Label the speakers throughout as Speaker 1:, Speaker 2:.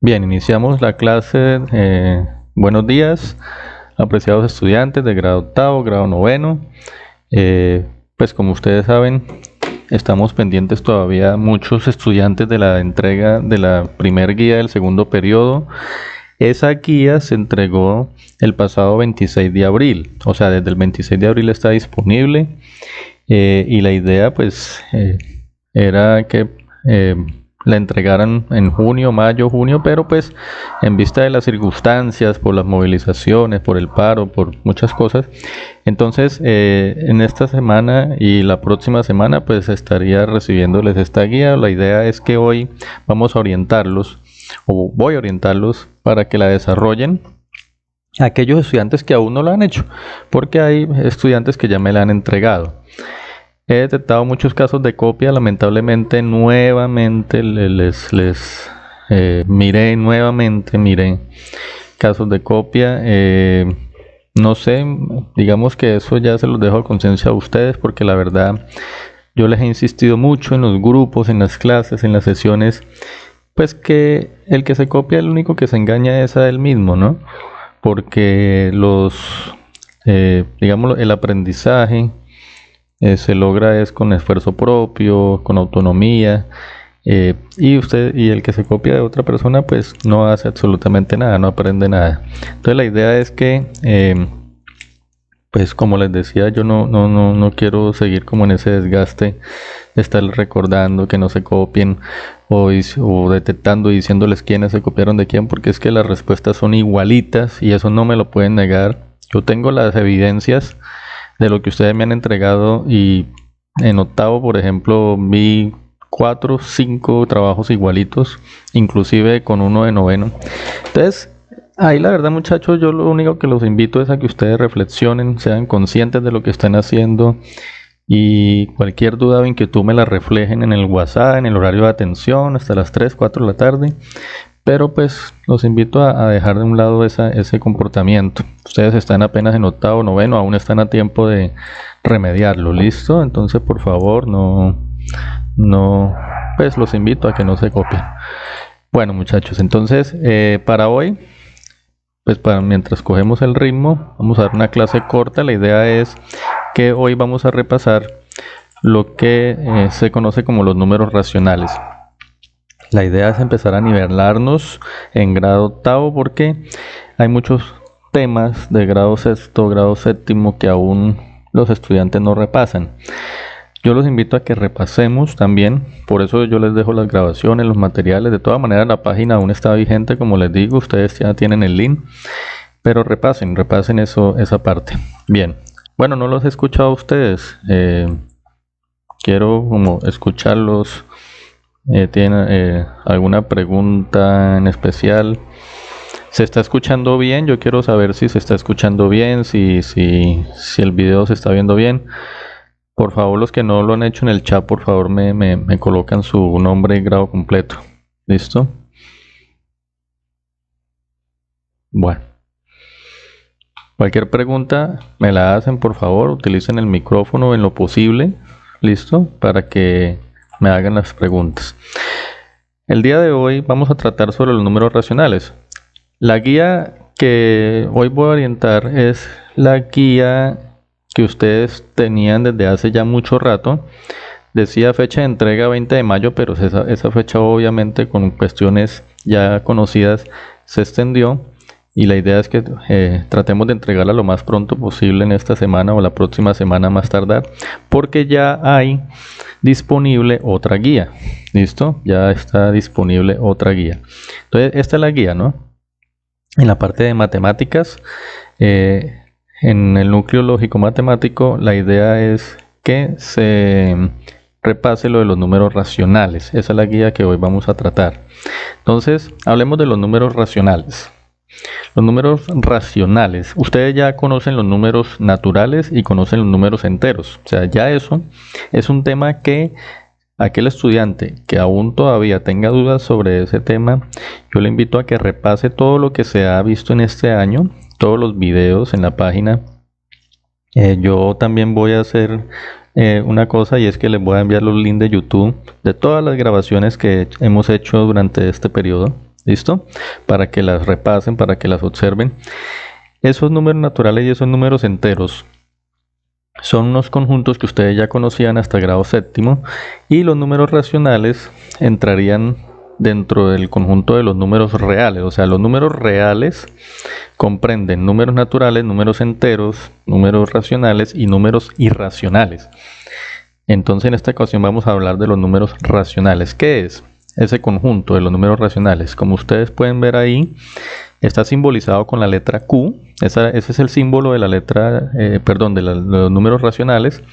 Speaker 1: Bien, iniciamos la clase. Buenos días, apreciados estudiantes de grado octavo, grado noveno. Pues como ustedes saben, estamos pendientes todavía muchos estudiantes de la entrega de la primer guía del segundo periodo. Esa guía se entregó el pasado 26 de abril, o sea, desde el 26 de abril está disponible. Y la idea pues era que la entregaran en junio, mayo, junio, pero pues en vista de las circunstancias, por las movilizaciones, por el paro, por muchas cosas, entonces en esta semana y la próxima semana pues estaría recibiéndoles esta guía. La idea es que hoy vamos a orientarlos, o voy a orientarlos para que la desarrollen a aquellos estudiantes que aún no lo han hecho, porque hay estudiantes que ya me la han entregado. He detectado muchos casos de copia, lamentablemente nuevamente miré casos de copia. No sé, digamos que eso ya se los dejo a conciencia a ustedes, porque la verdad yo les he insistido mucho en los grupos, en las clases, en las sesiones, pues que el que se copia, el único que se engaña es a él mismo, ¿no? Porque digamos, el aprendizaje se logra es con esfuerzo propio, con autonomía, y el que se copia de otra persona pues no hace absolutamente nada, no aprende nada. Entonces la idea es que pues como les decía, yo no quiero seguir como en ese desgaste de estar recordando que no se copien, o detectando y diciéndoles quiénes se copiaron de quién, porque es que las respuestas son igualitas y eso no me lo pueden negar. Yo tengo las evidencias de lo que ustedes me han entregado, y en octavo, por ejemplo, vi 4 o 5 trabajos igualitos, inclusive con uno de noveno. Entonces, ahí la verdad, muchachos, yo lo único que los invito es a que ustedes reflexionen, sean conscientes de lo que están haciendo, y cualquier duda o inquietud me la reflejen en el WhatsApp, en el horario de atención, hasta las 3, 4 de la tarde. Pero pues los invito a dejar de un lado ese comportamiento. Ustedes están apenas en octavo, noveno, aún están a tiempo de remediarlo, ¿listo? Entonces por favor pues los invito a que no se copien. Bueno, muchachos, entonces para hoy, pues mientras cogemos el ritmo, vamos a dar una clase corta. La idea es que hoy vamos a repasar lo que se conoce como los números racionales. La idea es empezar a nivelarnos en grado octavo, porque hay muchos temas de grado sexto, grado séptimo que aún los estudiantes no repasan. Yo los invito a que repasemos también, por eso yo les dejo las grabaciones, los materiales. De todas maneras la página aún está vigente, como les digo, ustedes ya tienen el link, pero repasen esa parte. Bien, bueno, no los he escuchado a ustedes, quiero como escucharlos. ¿Tienen alguna pregunta en especial? ¿Se está escuchando bien? Yo quiero saber si se está escuchando bien, si el video se está viendo bien. Por favor, los que no lo han hecho en el chat, por favor me colocan su nombre y grado completo. ¿Listo? Bueno. Cualquier pregunta me la hacen, por favor. Utilicen el micrófono en lo posible. ¿Listo? Para que me hagan las preguntas. El día de hoy vamos a tratar sobre los números racionales. La guía que hoy voy a orientar es la guía que ustedes tenían desde hace ya mucho rato. Decía fecha de entrega 20 de mayo, pero esa fecha obviamente con cuestiones ya conocidas se extendió, y la idea es que tratemos de entregarla lo más pronto posible en esta semana o la próxima semana más tardar, porque ya hay disponible otra guía. ¿Listo? Ya está disponible otra guía. Entonces esta es la guía, ¿no? En la parte de matemáticas, en el núcleo lógico matemático, la idea es que se repase lo de los números racionales. Esa es la guía que hoy vamos a tratar. Entonces hablemos de los números racionales. Los números racionales, ustedes ya conocen los números naturales y conocen los números enteros. O sea, ya eso es un tema que aquel estudiante que aún todavía tenga dudas sobre ese tema, yo le invito a que repase todo lo que se ha visto en este año, todos los videos en la página. Yo también voy a hacer una cosa, y es que les voy a enviar los links de YouTube de todas las grabaciones que hemos hecho durante este periodo. ¿Listo? Para que las repasen, para que las observen. Esos números naturales y esos números enteros son unos conjuntos que ustedes ya conocían hasta grado séptimo, y los números racionales entrarían dentro del conjunto de los números reales. O sea, los números reales comprenden números naturales, números enteros, números racionales y números irracionales. Entonces en esta ocasión vamos a hablar de los números racionales. ¿Qué es ese conjunto de los números racionales? Como ustedes pueden ver ahí, está simbolizado con la letra Q. Ese es el símbolo de la letra, de los números racionales.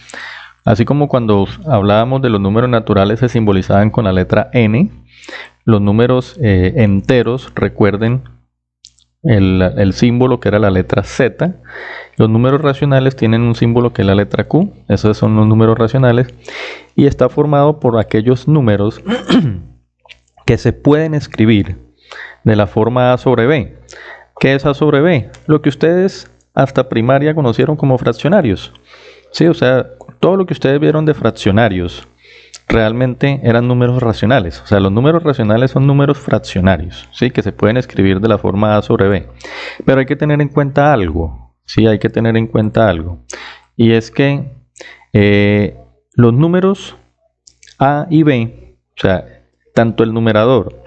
Speaker 1: Así como cuando hablábamos de los números naturales se simbolizaban con la letra N, los números enteros, recuerden el símbolo que era la letra Z. Los números racionales tienen un símbolo que es la letra Q. Esos son los números racionales. Y está formado por aquellos números que se pueden escribir de la forma A sobre B. ¿Qué es A sobre B? Lo que ustedes hasta primaria conocieron como fraccionarios. Sí, o sea, todo lo que ustedes vieron de fraccionarios realmente eran números racionales. O sea, los números racionales son números fraccionarios, ¿sí? Que se pueden escribir de la forma A sobre B. Pero hay que tener en cuenta algo. Sí, hay que tener en cuenta algo. Y es que los números A y B, o sea, tanto el numerador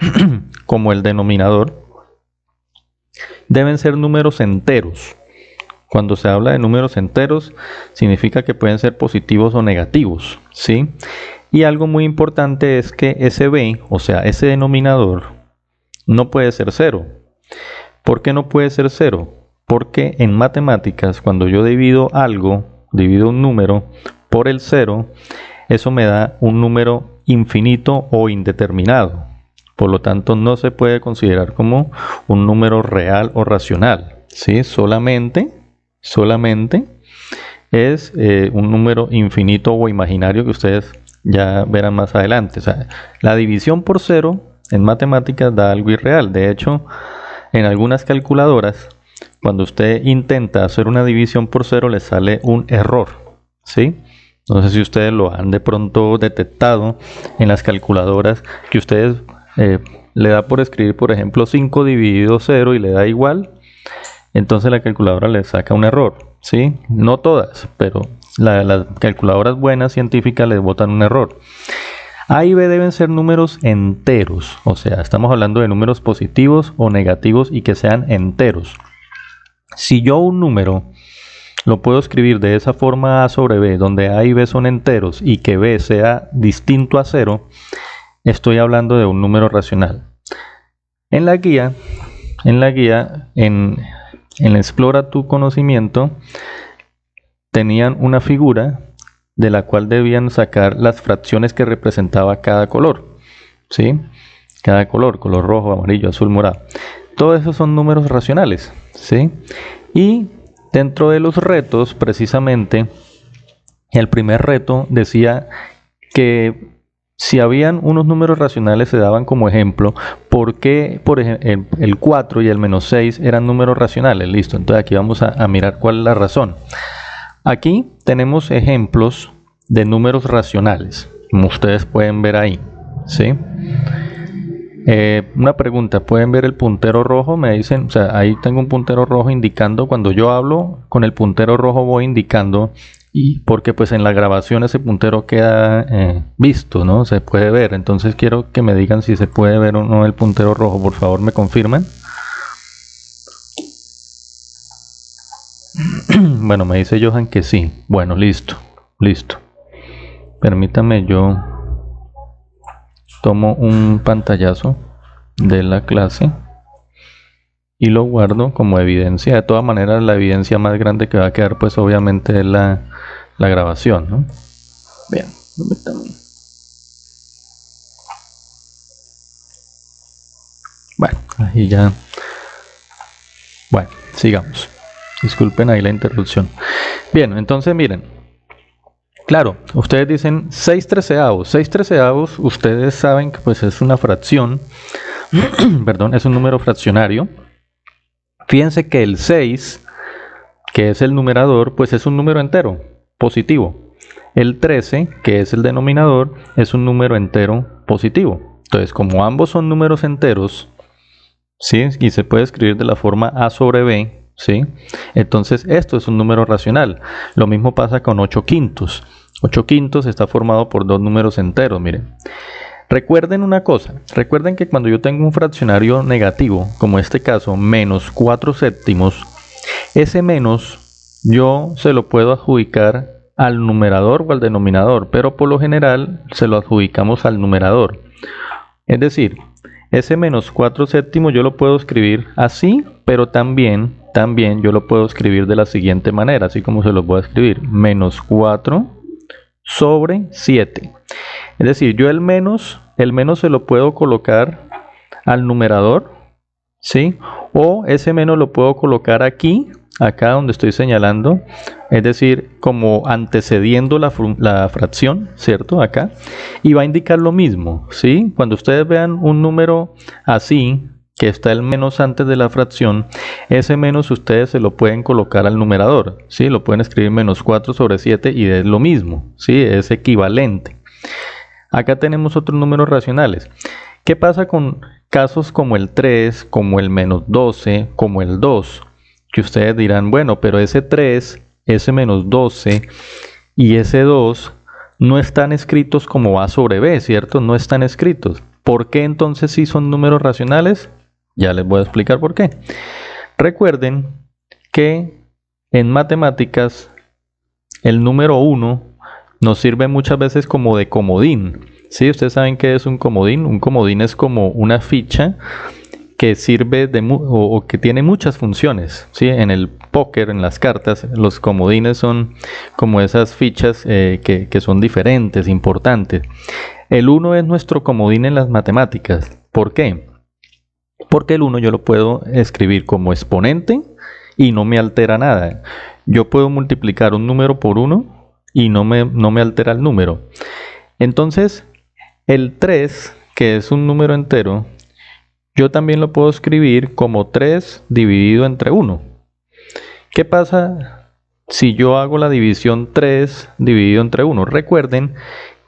Speaker 1: como el denominador, deben ser números enteros. Cuando se habla de números enteros, significa que pueden ser positivos o negativos, ¿sí? Y algo muy importante es que ese b, o sea, ese denominador, no puede ser 0. ¿Por qué no puede ser 0? Porque en matemáticas, cuando yo divido un número por el 0, eso me da un número infinito o indeterminado. Por lo tanto, no se puede considerar como un número real o racional, ¿sí? Solamente es un número infinito o imaginario que ustedes ya verán más adelante. O sea, la división por 0 en matemáticas da algo irreal. De hecho, en algunas calculadoras, cuando usted intenta hacer una división por 0, le sale un error, ¿sí? No sé si ustedes lo han de pronto detectado en las calculadoras, que ustedes le da por escribir, por ejemplo, 5 dividido 0 y le da igual. Entonces la calculadora le saca un error, ¿sí? No todas, pero las calculadoras buenas científicas les botan un error. A y B deben ser números enteros, o sea, estamos hablando de números positivos o negativos y que sean enteros. Si yo un número lo puedo escribir de esa forma A sobre B, donde A y B son enteros y que B sea distinto a 0, estoy hablando de un número racional. En la guía, en Explora tu conocimiento, tenían una figura de la cual debían sacar las fracciones que representaba cada color, ¿sí? Cada color rojo, amarillo, azul, morado. Todos esos son números racionales, ¿sí? Y dentro de los retos, precisamente, el primer reto decía que si habían unos números racionales se daban como ejemplo, ¿por qué por ejemplo, el 4 y el menos 6 eran números racionales? Listo, entonces aquí vamos a mirar cuál es la razón. Aquí tenemos ejemplos de números racionales, como ustedes pueden ver ahí, ¿sí? Una pregunta, ¿pueden ver el puntero rojo? Me dicen, o sea, ahí tengo un puntero rojo indicando, cuando yo hablo con el puntero rojo voy indicando, y porque pues en la grabación ese puntero queda visto, ¿no? Se puede ver. Entonces quiero que me digan si se puede ver o no el puntero rojo. Por favor, me confirman. Bueno, me dice Johan que sí. Bueno, listo. Permítame, yo tomo un pantallazo de la clase y lo guardo como evidencia. De todas maneras, la evidencia más grande que va a quedar pues obviamente es la grabación, ¿no? Bien, permítame. Bueno, ahí ya. Bueno, sigamos. Disculpen ahí la interrupción. Bien, entonces miren. Claro, ustedes dicen 6/13. 6/13, ustedes saben que pues es una fracción. Perdón, es un número fraccionario. Fíjense que el 6, que es el numerador, pues es un número entero, positivo. El 13, que es el denominador, es un número entero positivo. Entonces, como ambos son números enteros, ¿sí? Y se puede escribir de la forma a sobre b, ¿sí? Entonces esto es un número racional. Lo mismo pasa con 8 quintos. 8 quintos está formado por dos números enteros, miren. Recuerden una cosa, recuerden que cuando yo tengo un fraccionario negativo, como este caso, menos 4 séptimos, ese menos yo se lo puedo adjudicar al numerador o al denominador, pero por lo general se lo adjudicamos al numerador. Es decir, ese menos 4 séptimos yo lo puedo escribir así, pero también yo lo puedo escribir de la siguiente manera, así como se los voy a escribir, menos 4 sobre 7. Es decir, yo el menos se lo puedo colocar al numerador, ¿sí? O ese menos lo puedo colocar aquí, acá donde estoy señalando, es decir, como antecediendo la fracción, ¿cierto? Acá, y va a indicar lo mismo, ¿sí? Cuando ustedes vean un número así, que está el menos antes de la fracción, ese menos ustedes se lo pueden colocar al numerador, ¿sí? Lo pueden escribir menos 4 sobre 7 y es lo mismo, ¿sí? Es equivalente. Acá tenemos otros números racionales. ¿Qué pasa con casos como el 3, como el menos 12, como el 2? Que ustedes dirán, bueno, pero ese 3, ese menos 12 y ese 2 no están escritos como A sobre B, ¿cierto? No están escritos. ¿Por qué entonces sí son números racionales? Ya les voy a explicar por qué. Recuerden que en matemáticas el número 1 nos sirve muchas veces como de comodín. ¿Sí? Ustedes saben qué es un comodín. Un comodín es como una ficha que sirve o que tiene muchas funciones, ¿sí? En el póker, en las cartas, los comodines son como esas fichas que son diferentes, importantes. El 1 es nuestro comodín en las matemáticas. ¿Por qué? Porque el 1 yo lo puedo escribir como exponente y no me altera nada. Yo puedo multiplicar un número por 1 y no me altera el número. Entonces, el 3, que es un número entero, yo también lo puedo escribir como 3 dividido entre 1. ¿Qué pasa si yo hago la división 3 dividido entre 1? Recuerden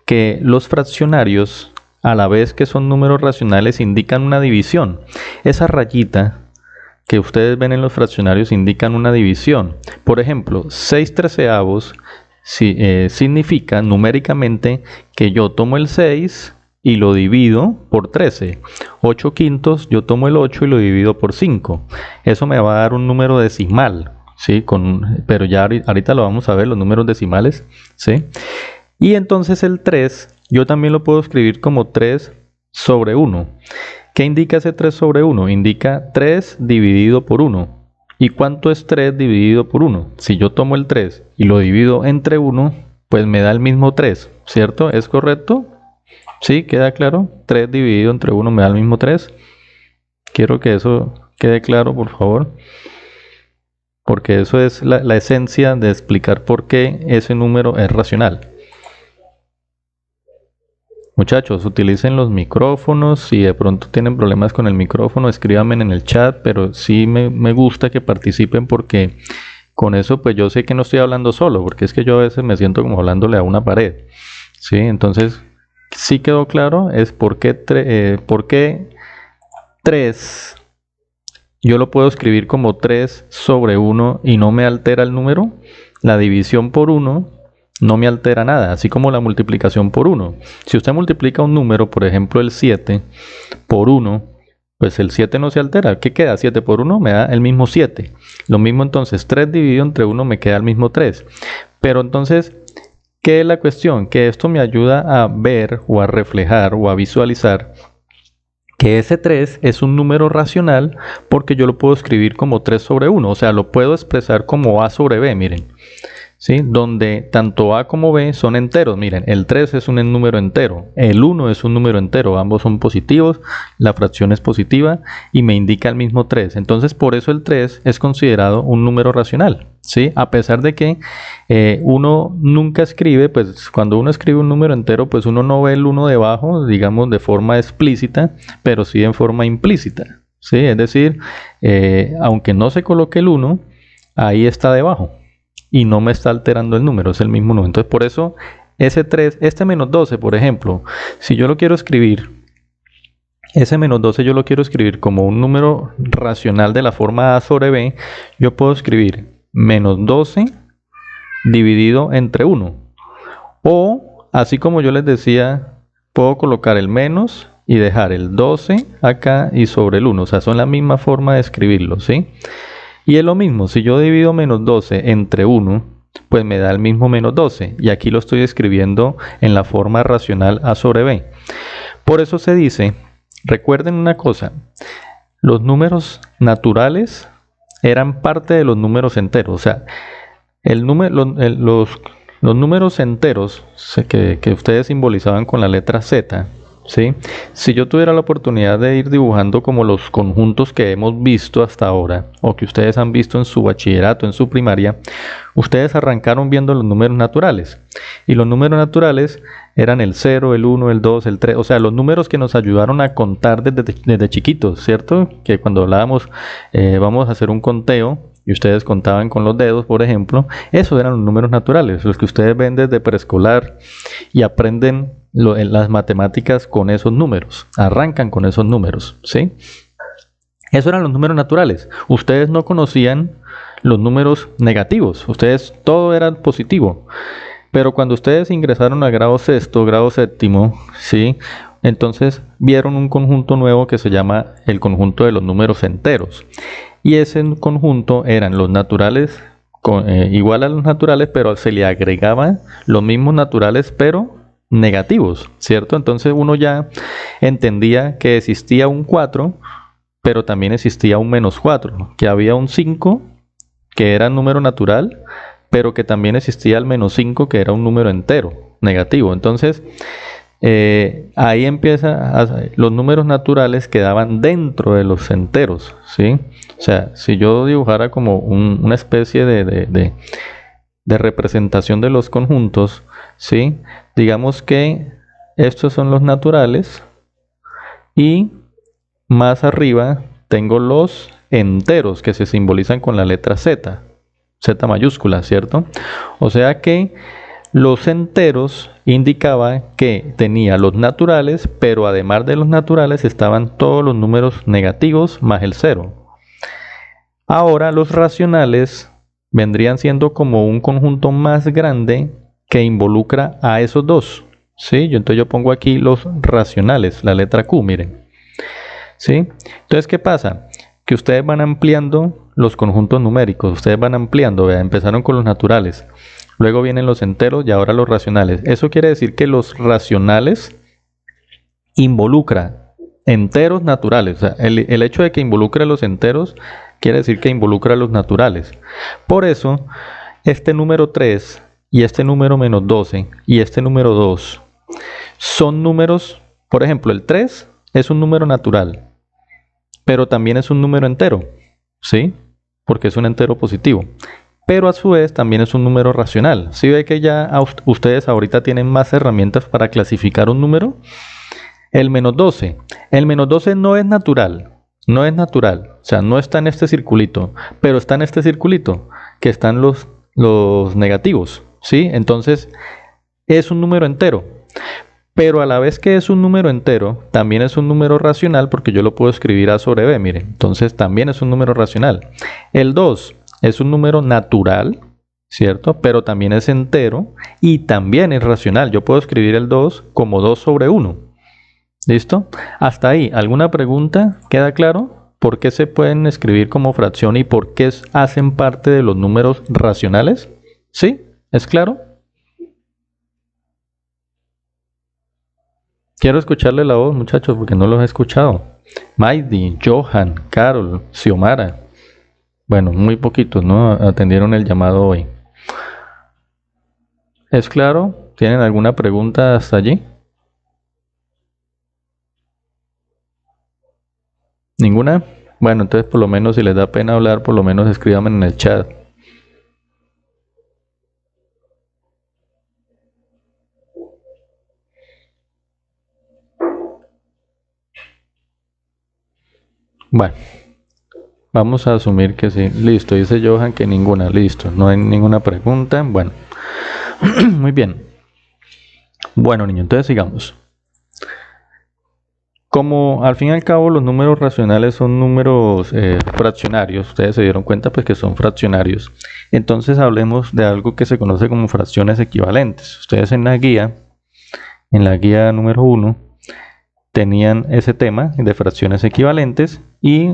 Speaker 1: que los fraccionarios, a la vez que son números racionales, indican una división. Esa rayita que ustedes ven en los fraccionarios indican una división. Por ejemplo, 6 treceavos significa numéricamente que yo tomo el 6 y lo divido por 13. 8 quintos, yo tomo el 8 y lo divido por 5. Eso me va a dar un número decimal, ¿sí? Pero ya ahorita lo vamos a ver, los números decimales, ¿sí? Y entonces el 3, yo también lo puedo escribir como 3 sobre 1. ¿Qué indica ese 3 sobre 1? Indica 3 dividido por 1. ¿Y cuánto es 3 dividido por 1? Si yo tomo el 3 y lo divido entre 1, pues me da el mismo 3, ¿cierto? ¿Es correcto? ¿Sí? ¿Queda claro? 3 dividido entre 1 me da el mismo 3. Quiero que eso quede claro, por favor. Porque eso es la esencia de explicar por qué ese número es racional. Muchachos, utilicen los micrófonos. Si de pronto tienen problemas con el micrófono, escríbanme en el chat. Pero sí me gusta que participen porque con eso pues yo sé que no estoy hablando solo. Porque es que yo a veces me siento como hablándole a una pared. ¿Sí? Entonces... sí quedó claro, es por qué 3 yo lo puedo escribir como 3 sobre 1 y no me altera el número. La división por 1 no me altera nada, así como la multiplicación por 1. Si usted multiplica un número, por ejemplo el 7 por 1, pues el 7 no se altera. ¿Qué queda? 7 por 1 me da el mismo 7. Lo mismo entonces, 3 dividido entre 1 me queda el mismo 3. Pero entonces... ¿qué es la cuestión? Que esto me ayuda a ver o a reflejar o a visualizar que ese 3 es un número racional porque yo lo puedo escribir como 3 sobre 1, o sea, lo puedo expresar como A sobre B, miren. ¿Sí? Donde tanto A como B son enteros. Miren, el 3 es un número entero, el 1 es un número entero, ambos son positivos, la fracción es positiva y me indica el mismo 3. Entonces, por eso el 3 es considerado un número racional, ¿sí? A pesar de que uno nunca escribe, pues cuando uno escribe un número entero, pues uno no ve el 1 debajo, digamos, de forma explícita, pero sí en forma implícita, ¿sí? Es decir, aunque no se coloque el 1, ahí está debajo. Y no me está alterando el número, es el mismo número. Entonces por eso ese 3, este menos 12 por ejemplo, si yo lo quiero escribir ese menos 12 yo lo quiero escribir como un número racional de la forma a sobre b, yo puedo escribir menos 12 dividido entre 1. O, así como yo les decía, puedo colocar el menos y dejar el 12 acá y sobre el 1. O sea, son la misma forma de escribirlo, ¿sí? Y es lo mismo, si yo divido menos 12 entre 1, pues me da el mismo menos 12. Y aquí lo estoy escribiendo en la forma racional a sobre b. Por eso se dice, recuerden una cosa, los números naturales eran parte de los números enteros. O sea, los números enteros que ustedes simbolizaban con la letra Z, ¿sí? Si yo tuviera la oportunidad de ir dibujando como los conjuntos que hemos visto hasta ahora, o que ustedes han visto en su bachillerato, en su primaria, ustedes arrancaron viendo los números naturales. Y los números naturales eran el 0, el 1, el 2, el 3, o sea, los números que nos ayudaron a contar desde chiquitos, ¿cierto? Que cuando hablábamos, vamos a hacer un conteo, y ustedes contaban con los dedos, por ejemplo, esos eran los números naturales, los que ustedes ven desde preescolar y aprenden las matemáticas con esos números, arrancan con esos números, ¿sí? Esos eran los números naturales. Ustedes no conocían los números negativos, ustedes todo era positivo. Pero cuando ustedes ingresaron a grado sexto, grado séptimo, ¿sí? Entonces vieron un conjunto nuevo que se llama el conjunto de los números enteros. Y ese conjunto eran los naturales, igual a los naturales, pero se le agregaban los mismos naturales, pero negativos, ¿cierto? Entonces uno ya entendía que existía un 4, pero también existía un menos 4, que había un 5, que era número natural, pero que también existía el menos 5, que era un número entero, negativo. Entonces, ahí empieza, los números naturales quedaban dentro de los enteros, ¿sí? O sea, si yo dibujara como una especie de representación de los conjuntos, ¿sí? Digamos que estos son los naturales y más arriba tengo los enteros que se simbolizan con la letra Z, Z mayúscula, ¿cierto? O sea que los enteros indicaban que tenía los naturales, pero además de los naturales estaban todos los números negativos más el 0. Ahora los racionales vendrían siendo como un conjunto más grande que involucra a esos dos, ¿sí? Entonces yo pongo aquí los racionales, la letra Q, miren, ¿sí? Entonces, ¿qué pasa? Que ustedes van ampliando los conjuntos numéricos, ustedes van ampliando, ¿verdad? Empezaron con los naturales, luego vienen los enteros y ahora los racionales. Eso quiere decir que los racionales involucra enteros naturales. O sea, el hecho de que involucre los enteros quiere decir que involucra los naturales. Por eso, este número 3 y este número menos 12 y este número 2 son números, por ejemplo, el 3 es un número natural, pero también es un número entero, ¿sí? Porque es un entero positivo. Pero a su vez también es un número racional. ¿Sí ve que ya ustedes ahorita tienen más herramientas para clasificar un número? El menos 12. El menos 12 no es natural. No es natural. O sea, no está en este circulito. Pero está en este circulito, que están los negativos, ¿sí? Entonces, es un número entero. Pero a la vez que es un número entero, también es un número racional porque yo lo puedo escribir a sobre b, miren. Entonces, también es un número racional. El 2 es un número natural, ¿cierto? Pero también es entero y también es racional. Yo puedo escribir el 2 como 2 sobre 1. ¿Listo? Hasta ahí. ¿Alguna pregunta? ¿Queda claro? ¿Por qué se pueden escribir como fracción y por qué hacen parte de los números racionales? ¿Sí? ¿Es claro? Quiero escucharle la voz, muchachos, porque no los he escuchado. Maidi, Johan, Carol, Xiomara. Bueno, muy poquitos, ¿no? Atendieron el llamado hoy. ¿Es claro? ¿Tienen alguna pregunta hasta allí? ¿Ninguna? Bueno, entonces por lo menos si les da pena hablar, por lo menos escríbanme en el chat. Bueno, vamos a asumir que sí. Listo, dice Johan que ninguna. Listo, no hay ninguna pregunta. Bueno, muy bien. Bueno, niños, entonces sigamos. Como al fin y al cabo los números racionales son números fraccionarios, ustedes se dieron cuenta pues que son fraccionarios, entonces hablemos de algo que se conoce como fracciones equivalentes. Ustedes en la guía número 1, tenían ese tema de fracciones equivalentes y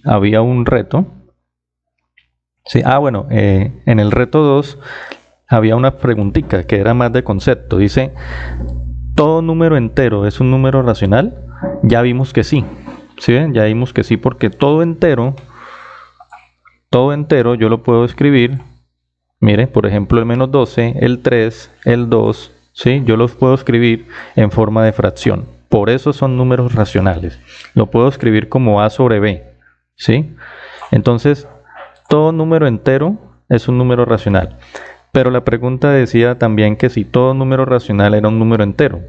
Speaker 1: había un reto. Sí, bueno, en el reto 2 había una preguntita que era más de concepto. Dice, ¿todo número entero es un número racional? Ya vimos que sí. ¿Sí ven? Ya vimos que sí, porque todo entero yo lo puedo escribir. Mire, por ejemplo, el menos 12, el 3, el 2, ¿sí? Yo los puedo escribir en forma de fracción. Por eso son números racionales. Lo puedo escribir como A sobre B, ¿sí? Entonces, todo número entero es un número racional. Pero la pregunta decía también que si todo número racional era un número entero,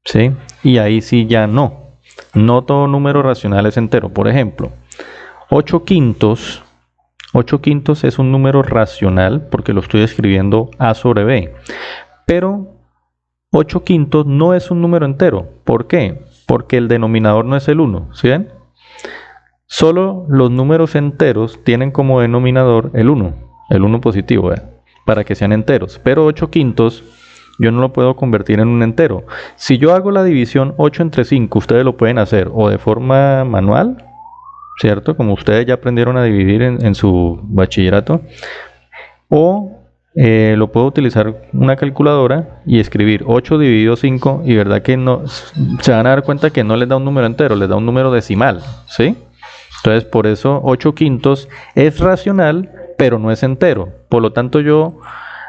Speaker 1: ¿sí? Y ahí sí ya no. No todo número racional es entero. Por ejemplo, 8 quintos es un número racional porque lo estoy escribiendo A sobre B. Pero 8 quintos no es un número entero. ¿Por qué? Porque el denominador no es el 1. ¿Sí ven? Solo los números enteros tienen como denominador el 1 positivo, para que sean enteros. Pero 8 quintos yo no lo puedo convertir en un entero. Si yo hago la división 8 entre 5, ustedes lo pueden hacer o de forma manual, ¿cierto? Como ustedes ya aprendieron a dividir en su bachillerato, o lo puedo utilizar una calculadora y escribir 8 dividido 5 y verdad que no, se van a dar cuenta que no les da un número entero, les da un número decimal, ¿sí? Entonces por eso 8 quintos es racional, pero no es entero. Por lo tanto yo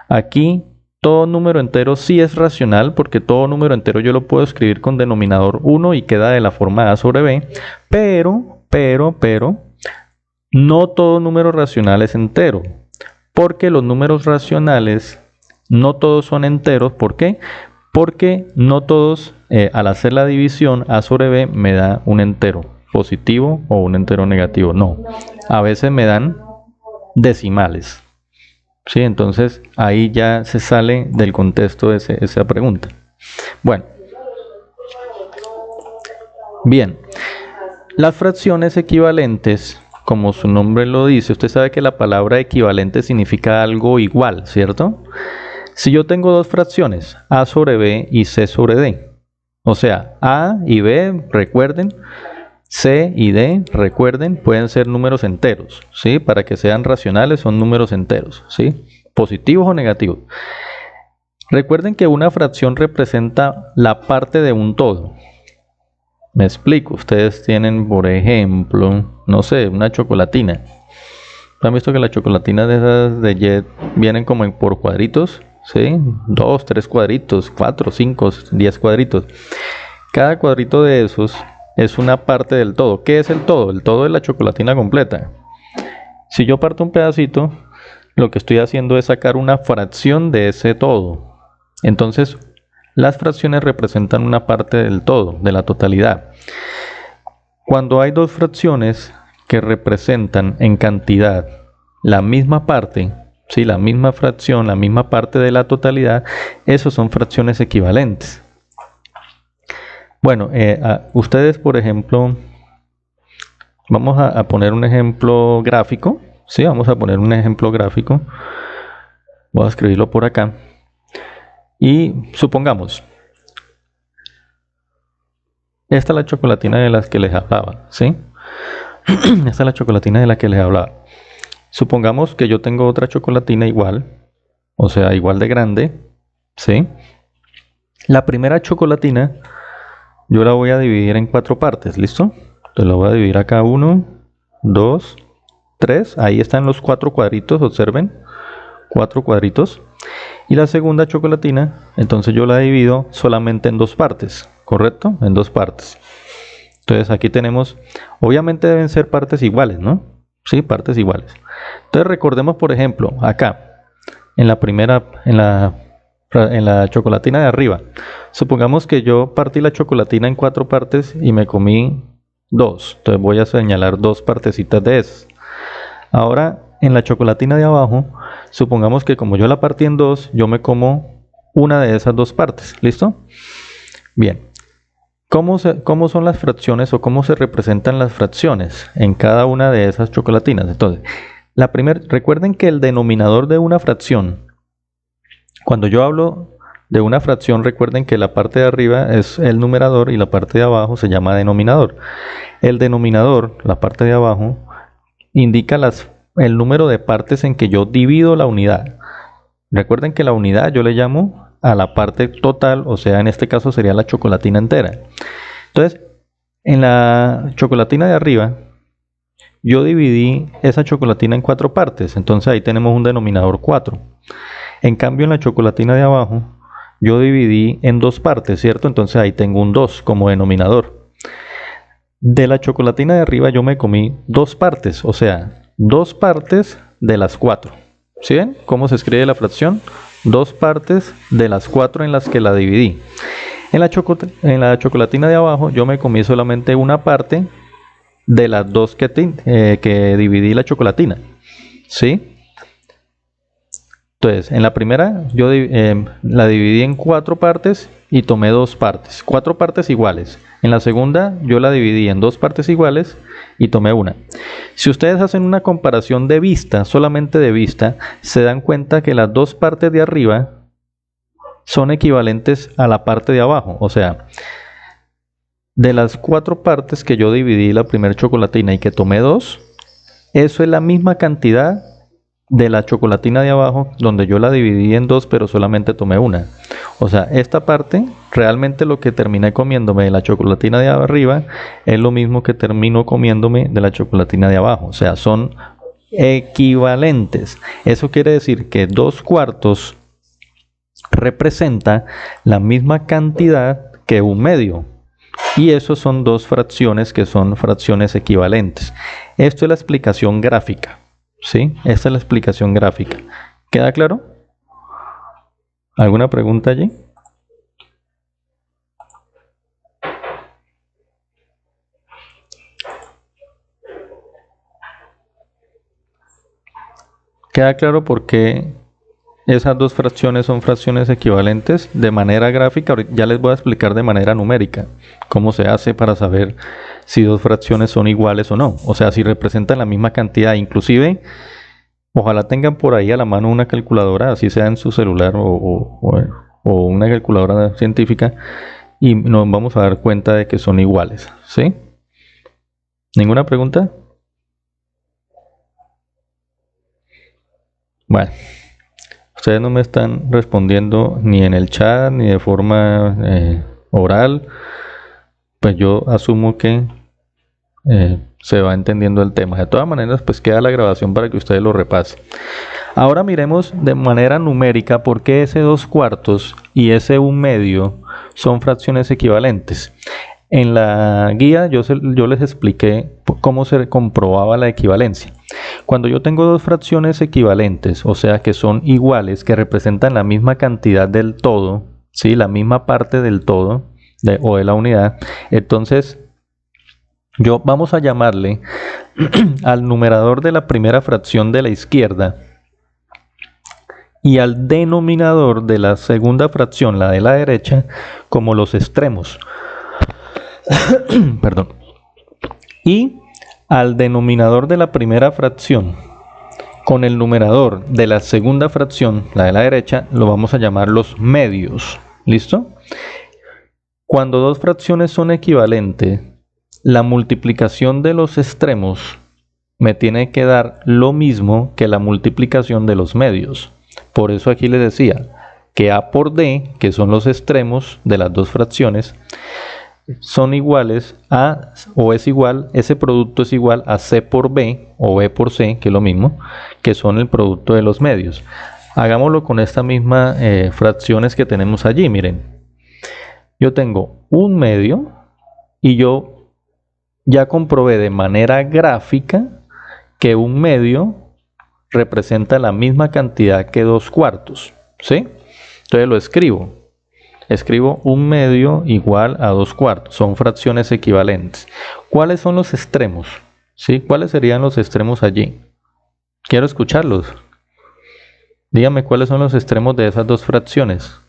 Speaker 1: aquí todo número entero sí es racional, porque todo número entero yo lo puedo escribir con denominador 1 y queda de la forma A sobre B, pero no todo número racional es entero, porque los números racionales no todos son enteros. ¿Por qué? Porque no todos, al hacer la división A sobre B me da un entero positivo o un entero negativo. No, a veces me dan decimales. Sí, entonces ahí ya se sale del contexto de esa pregunta. Bueno, bien, las fracciones equivalentes, como su nombre lo dice, usted sabe que la palabra equivalente significa algo igual, ¿cierto? Si yo tengo dos fracciones, A sobre B y C sobre D, o sea, A y B, recuerden, C y D, recuerden, pueden ser números enteros, ¿sí? Para que sean racionales son números enteros, ¿sí? Positivos o negativos. Recuerden que una fracción representa la parte de un todo. Me explico, ustedes tienen, por ejemplo, no sé, una chocolatina. ¿Han visto que las chocolatinas de esas de Jet vienen como por cuadritos? ¿Sí? 2, 3 cuadritos, 4, 5, 10 cuadritos. Cada cuadrito de esos es una parte del todo. ¿Qué es el todo? El todo es la chocolatina completa. Si yo parto un pedacito, lo que estoy haciendo es sacar una fracción de ese todo. Entonces, las fracciones representan una parte del todo, de la totalidad. Cuando hay dos fracciones que representan en cantidad la misma parte, ¿sí? La misma fracción, la misma parte de la totalidad, esos son fracciones equivalentes. Bueno, ustedes, por ejemplo, vamos a poner un ejemplo gráfico. Sí, vamos a poner un ejemplo gráfico. Voy a escribirlo por acá. Y supongamos, esta es la chocolatina de las que les hablaba, ¿sí? Esta es la chocolatina de la que les hablaba. Supongamos que yo tengo otra chocolatina igual, o sea, igual de grande, ¿sí? La primera chocolatina yo la voy a dividir en 4 partes, ¿listo? Entonces la voy a dividir acá 1, 2, 3. Ahí están los 4 cuadritos, observen. 4 cuadritos. Y la segunda chocolatina, entonces yo la divido solamente en 2 partes, ¿correcto? En 2 partes. Entonces aquí tenemos, obviamente deben ser partes iguales, ¿no? Sí, partes iguales. Entonces recordemos, por ejemplo, acá, en la primera, en la chocolatina de arriba. Supongamos que yo partí la chocolatina en 4 partes y me comí 2. Entonces voy a señalar 2 partecitas de esas. Ahora, en la chocolatina de abajo, supongamos que como yo la partí en 2, yo me como una de esas 2 partes. ¿Listo? Bien. ¿Cómo son las fracciones o cómo se representan las fracciones en cada una de esas chocolatinas? Entonces, recuerden que el denominador de una fracción, cuando yo hablo de una fracción, recuerden que la parte de arriba es el numerador y la parte de abajo se llama denominador. El denominador, la parte de abajo, indica el número de partes en que yo divido la unidad. Recuerden que la unidad yo le llamo a la parte total, o sea, en este caso sería la chocolatina entera. Entonces, en la chocolatina de arriba, yo dividí esa chocolatina en 4 partes, entonces ahí tenemos un denominador 4. En cambio, en la chocolatina de abajo, yo dividí en 2 partes, ¿cierto? Entonces ahí tengo un 2 como denominador. De la chocolatina de arriba yo me comí 2 partes, o sea, 2 partes de las 4. ¿Sí ven cómo se escribe la fracción? 2 partes de las 4 en las que la dividí. En la chocolatina de abajo yo me comí solamente una parte de las 2 que dividí la chocolatina. ¿Sí? Entonces, en la primera yo la dividí en 4 partes y tomé 2 partes, 4 partes iguales. En la segunda yo la dividí en 2 partes iguales y tomé una. Si ustedes hacen una comparación de vista, solamente de vista, se dan cuenta que las 2 partes de arriba son equivalentes a la parte de abajo. O sea, de las 4 partes que yo dividí la primera chocolatina y que tomé 2, eso es la misma cantidad de la chocolatina de abajo, donde yo la dividí en 2 pero solamente tomé una. O sea, esta parte, realmente lo que terminé comiéndome de la chocolatina de arriba es lo mismo que termino comiéndome de la chocolatina de abajo. O sea, son equivalentes. Eso quiere decir que 2 cuartos representa la misma cantidad que un medio. Y eso son 2 fracciones que son fracciones equivalentes. Esto es la explicación gráfica. ¿Sí? Esta es la explicación gráfica. ¿Queda claro? ¿Alguna pregunta allí? ¿Queda claro por qué esas 2 fracciones son fracciones equivalentes de manera gráfica? Ya les voy a explicar de manera numérica cómo se hace para saber si 2 fracciones son iguales o no. O sea, si representan la misma cantidad. Inclusive, ojalá tengan por ahí a la mano una calculadora, así sea en su celular o una calculadora científica, y nos vamos a dar cuenta de que son iguales. ¿Sí? ¿Ninguna pregunta? Bueno, ustedes no me están respondiendo ni en el chat ni de forma oral, pues yo asumo que se va entendiendo el tema. De todas maneras, pues queda la grabación para que ustedes lo repasen. Ahora miremos de manera numérica por qué ese 2 cuartos y ese 1 medio son fracciones equivalentes. En la guía yo les expliqué cómo se comprobaba la equivalencia. Cuando yo tengo 2 fracciones equivalentes, o sea que son iguales, que representan la misma cantidad del todo, ¿sí? La misma parte del todo o de la unidad, entonces vamos a llamarle al numerador de la primera fracción de la izquierda y al denominador de la segunda fracción, la de la derecha, como los extremos. Perdón. Y al denominador de la primera fracción con el numerador de la segunda fracción, la de la derecha, lo vamos a llamar los medios. ¿Listo? Cuando 2 fracciones son equivalentes, la multiplicación de los extremos me tiene que dar lo mismo que la multiplicación de los medios. Por eso aquí les decía que A por D, que son los extremos de las 2 fracciones, son iguales a, o es igual, ese producto es igual a C por B o B por C, que es lo mismo, que son el producto de los medios. Hagámoslo con estas mismas fracciones que tenemos allí. Miren, yo tengo un medio y yo ya comprobé de manera gráfica que un medio representa la misma cantidad que 2 cuartos, ¿sí? Entonces lo escribo. Escribo un medio igual a 2 cuartos. Son fracciones equivalentes. ¿Cuáles son los extremos? ¿Sí? ¿Cuáles serían los extremos allí? Quiero escucharlos. Dígame cuáles son los extremos de esas 2 fracciones.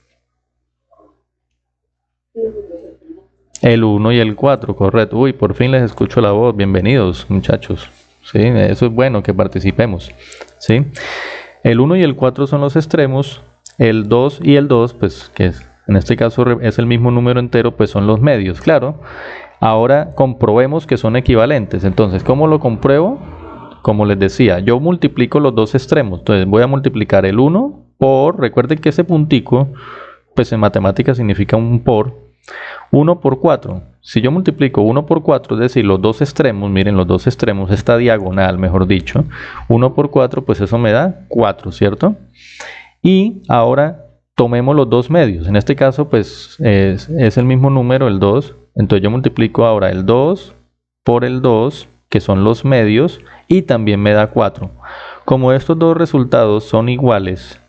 Speaker 1: El 1 y el 4, correcto. Uy, por fin les escucho la voz. Bienvenidos, muchachos. Sí, eso es bueno que participemos. Sí. El 1 y el 4 son los extremos. El 2 y el 2, pues que en este caso es el mismo número entero, pues son los medios, claro. Ahora comprobemos que son equivalentes. Entonces, ¿cómo lo compruebo? Como les decía, yo multiplico los dos extremos. Entonces voy a multiplicar el 1 por, recuerden que ese puntico, pues en matemáticas significa un por, 1 por 4. Si yo multiplico 1 por 4, es decir, los dos extremos, miren los dos extremos, esta diagonal, mejor dicho, 1 por 4, pues eso me da 4, ¿cierto? Y ahora tomemos los dos medios. En este caso, pues es el mismo número, el 2. Entonces yo multiplico ahora el 2 por el 2, que son los medios, y también me da 4. Como estos dos resultados son iguales,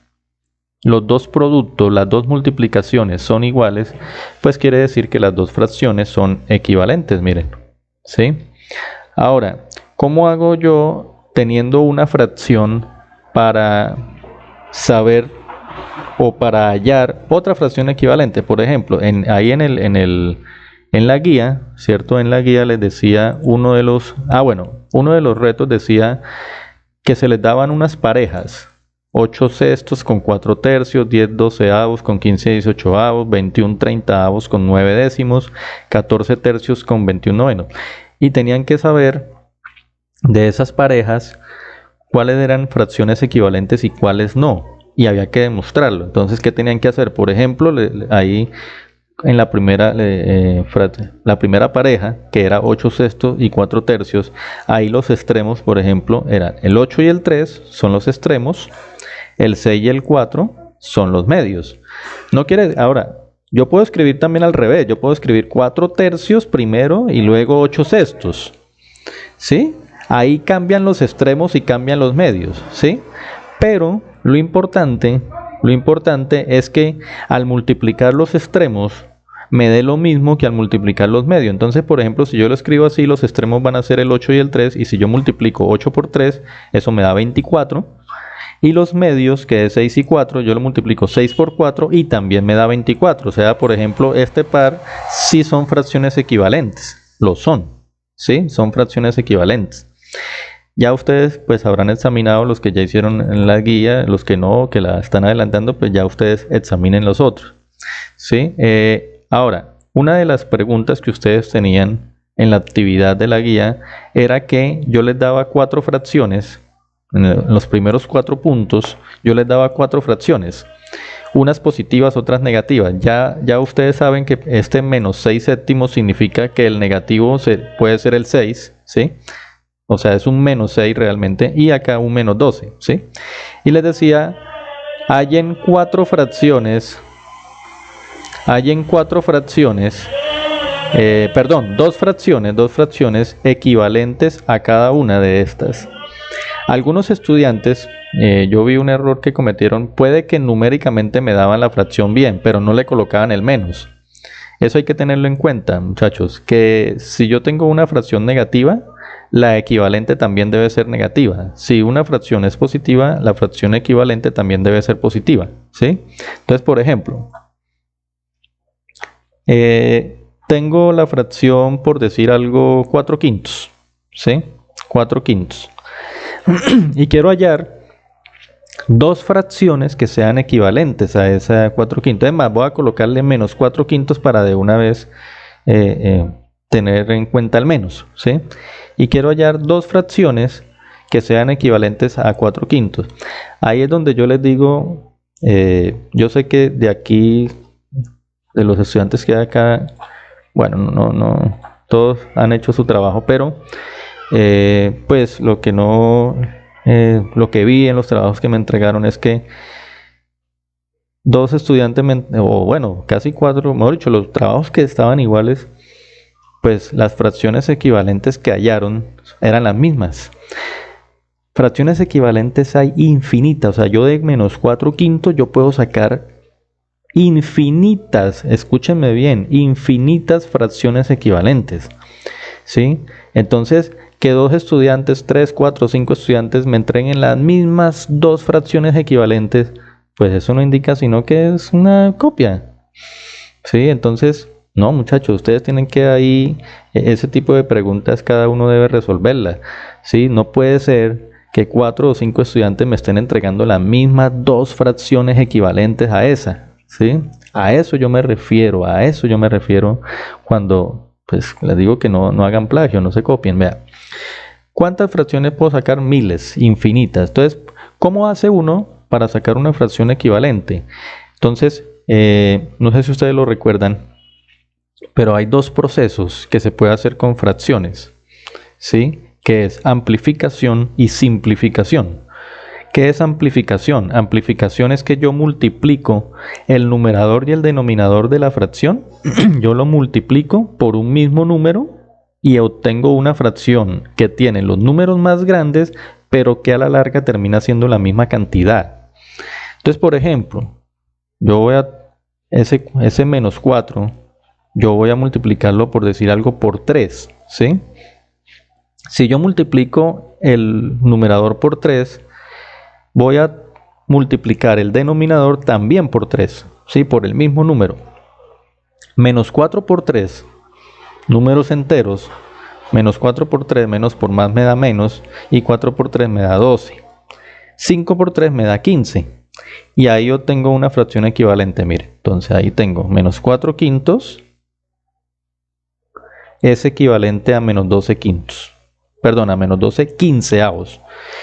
Speaker 1: los dos productos, las dos multiplicaciones son iguales, pues quiere decir que las dos fracciones son equivalentes, miren. ¿Sí? Ahora, ¿cómo hago yo teniendo una fracción para saber o para hallar otra fracción equivalente? Por ejemplo, ahí en la guía, ¿cierto? En la guía les decía uno de los retos decía que se les daban unas parejas, 8 sextos con 4 tercios, 10 doceavos con 15 18avos, 21 treintaavos con 9 décimos, 14 tercios con 21 novenos. Y tenían que saber de esas parejas cuáles eran fracciones equivalentes y cuáles no. Y había que demostrarlo. Entonces, ¿qué tenían que hacer? Por ejemplo, ahí en la primera pareja, que era 8 sextos y 4 tercios, ahí los extremos, por ejemplo, eran el 8 y el 3 son los extremos, el 6 y el 4 son los medios. No quiere, ahora, yo puedo escribir también al revés, yo puedo escribir 4 tercios primero y luego 8 sextos, ¿sí? Ahí cambian los extremos y cambian los medios, ¿sí? Pero lo importante es que al multiplicar los extremos me dé lo mismo que al multiplicar los medios. Entonces, por ejemplo, si yo lo escribo así, los extremos van a ser el 8 y el 3, y si yo multiplico 8 por 3, eso me da 24. Y los medios, que es 6 y 4, yo lo multiplico 6 por 4 y también me da 24. O sea, por ejemplo, este par sí son fracciones equivalentes. Lo son, ¿sí? Son fracciones equivalentes. Ya ustedes pues habrán examinado los que ya hicieron en la guía, los que no, que la están adelantando, pues ya ustedes examinen los otros, ¿sí? Ahora, una de las preguntas que ustedes tenían en la actividad de la guía era que yo les daba 4 fracciones, en los primeros 4 puntos, yo les daba 4 fracciones, unas positivas, otras negativas. Ya ustedes saben que este menos 6 séptimos significa que el negativo puede ser el 6, ¿sí? O sea, es un menos 6 realmente, y acá un menos 12, ¿sí? Y les decía, hallen 4 fracciones, dos fracciones equivalentes a cada una de estas. Algunos estudiantes, yo vi un error que cometieron, puede que numéricamente me daban la fracción bien, pero no le colocaban el menos. Eso hay que tenerlo en cuenta, muchachos, que si yo tengo una fracción negativa, la equivalente también debe ser negativa. Si una fracción es positiva, la fracción equivalente también debe ser positiva, ¿sí? Entonces, por ejemplo, tengo la fracción, por decir algo, 4 quintos, ¿sí? 4 quintos. Y quiero hallar dos fracciones que sean equivalentes a esa 4 quintos. Además, voy a colocarle menos 4 quintos para de una vez tener en cuenta el menos, ¿sí? Y quiero hallar dos fracciones que sean equivalentes a 4 quintos. Ahí es donde yo les digo, yo sé que de aquí, de los estudiantes que hay acá, bueno, no, todos han hecho su trabajo, pero pues lo que vi en los trabajos que me entregaron es que dos estudiantes, o bueno, casi 4, mejor dicho, los trabajos que estaban iguales, pues las fracciones equivalentes que hallaron eran las mismas. Fracciones equivalentes hay infinitas, o sea, yo de menos 4 quintos yo puedo sacar infinitas, escúchenme bien, infinitas fracciones equivalentes, ¿sí? Entonces, que dos estudiantes, 3, 4, 5 estudiantes me entreguen las mismas dos fracciones equivalentes, pues eso no indica sino que es una copia, ¿sí? Entonces, No, muchachos, ustedes tienen que ahí, ese tipo de preguntas cada uno debe resolverlas, ¿sí? No puede ser que 4 o 5 estudiantes me estén entregando las mismas dos fracciones equivalentes a esa, ¿sí? A eso yo me refiero cuando, pues, les digo que no hagan plagio, no se copien, vean. ¿Cuántas fracciones puedo sacar? Miles, infinitas. Entonces, ¿cómo hace uno para sacar una fracción equivalente? Entonces, no sé si ustedes lo recuerdan, pero hay dos procesos que se puede hacer con fracciones, ¿sí? Que es amplificación y simplificación. ¿Qué es amplificación? Amplificación es que yo multiplico el numerador y el denominador de la fracción, yo lo multiplico por un mismo número y obtengo una fracción que tiene los números más grandes, pero que a la larga termina siendo la misma cantidad. Entonces, por ejemplo, yo voy a ese menos 4, yo voy a multiplicarlo, por decir algo, por 3, ¿sí? Si yo multiplico el numerador por 3, voy a multiplicar el denominador también por 3, ¿sí? Por el mismo número. Menos 4 por 3, números enteros, menos 4 por 3, menos por más me da menos, y 4 por 3 me da 12. 5 por 3 me da 15. Y ahí yo tengo una fracción equivalente, mire. Entonces ahí tengo menos 4 quintos es equivalente a menos 12 quintos. Perdón, a menos 12 quinceavos.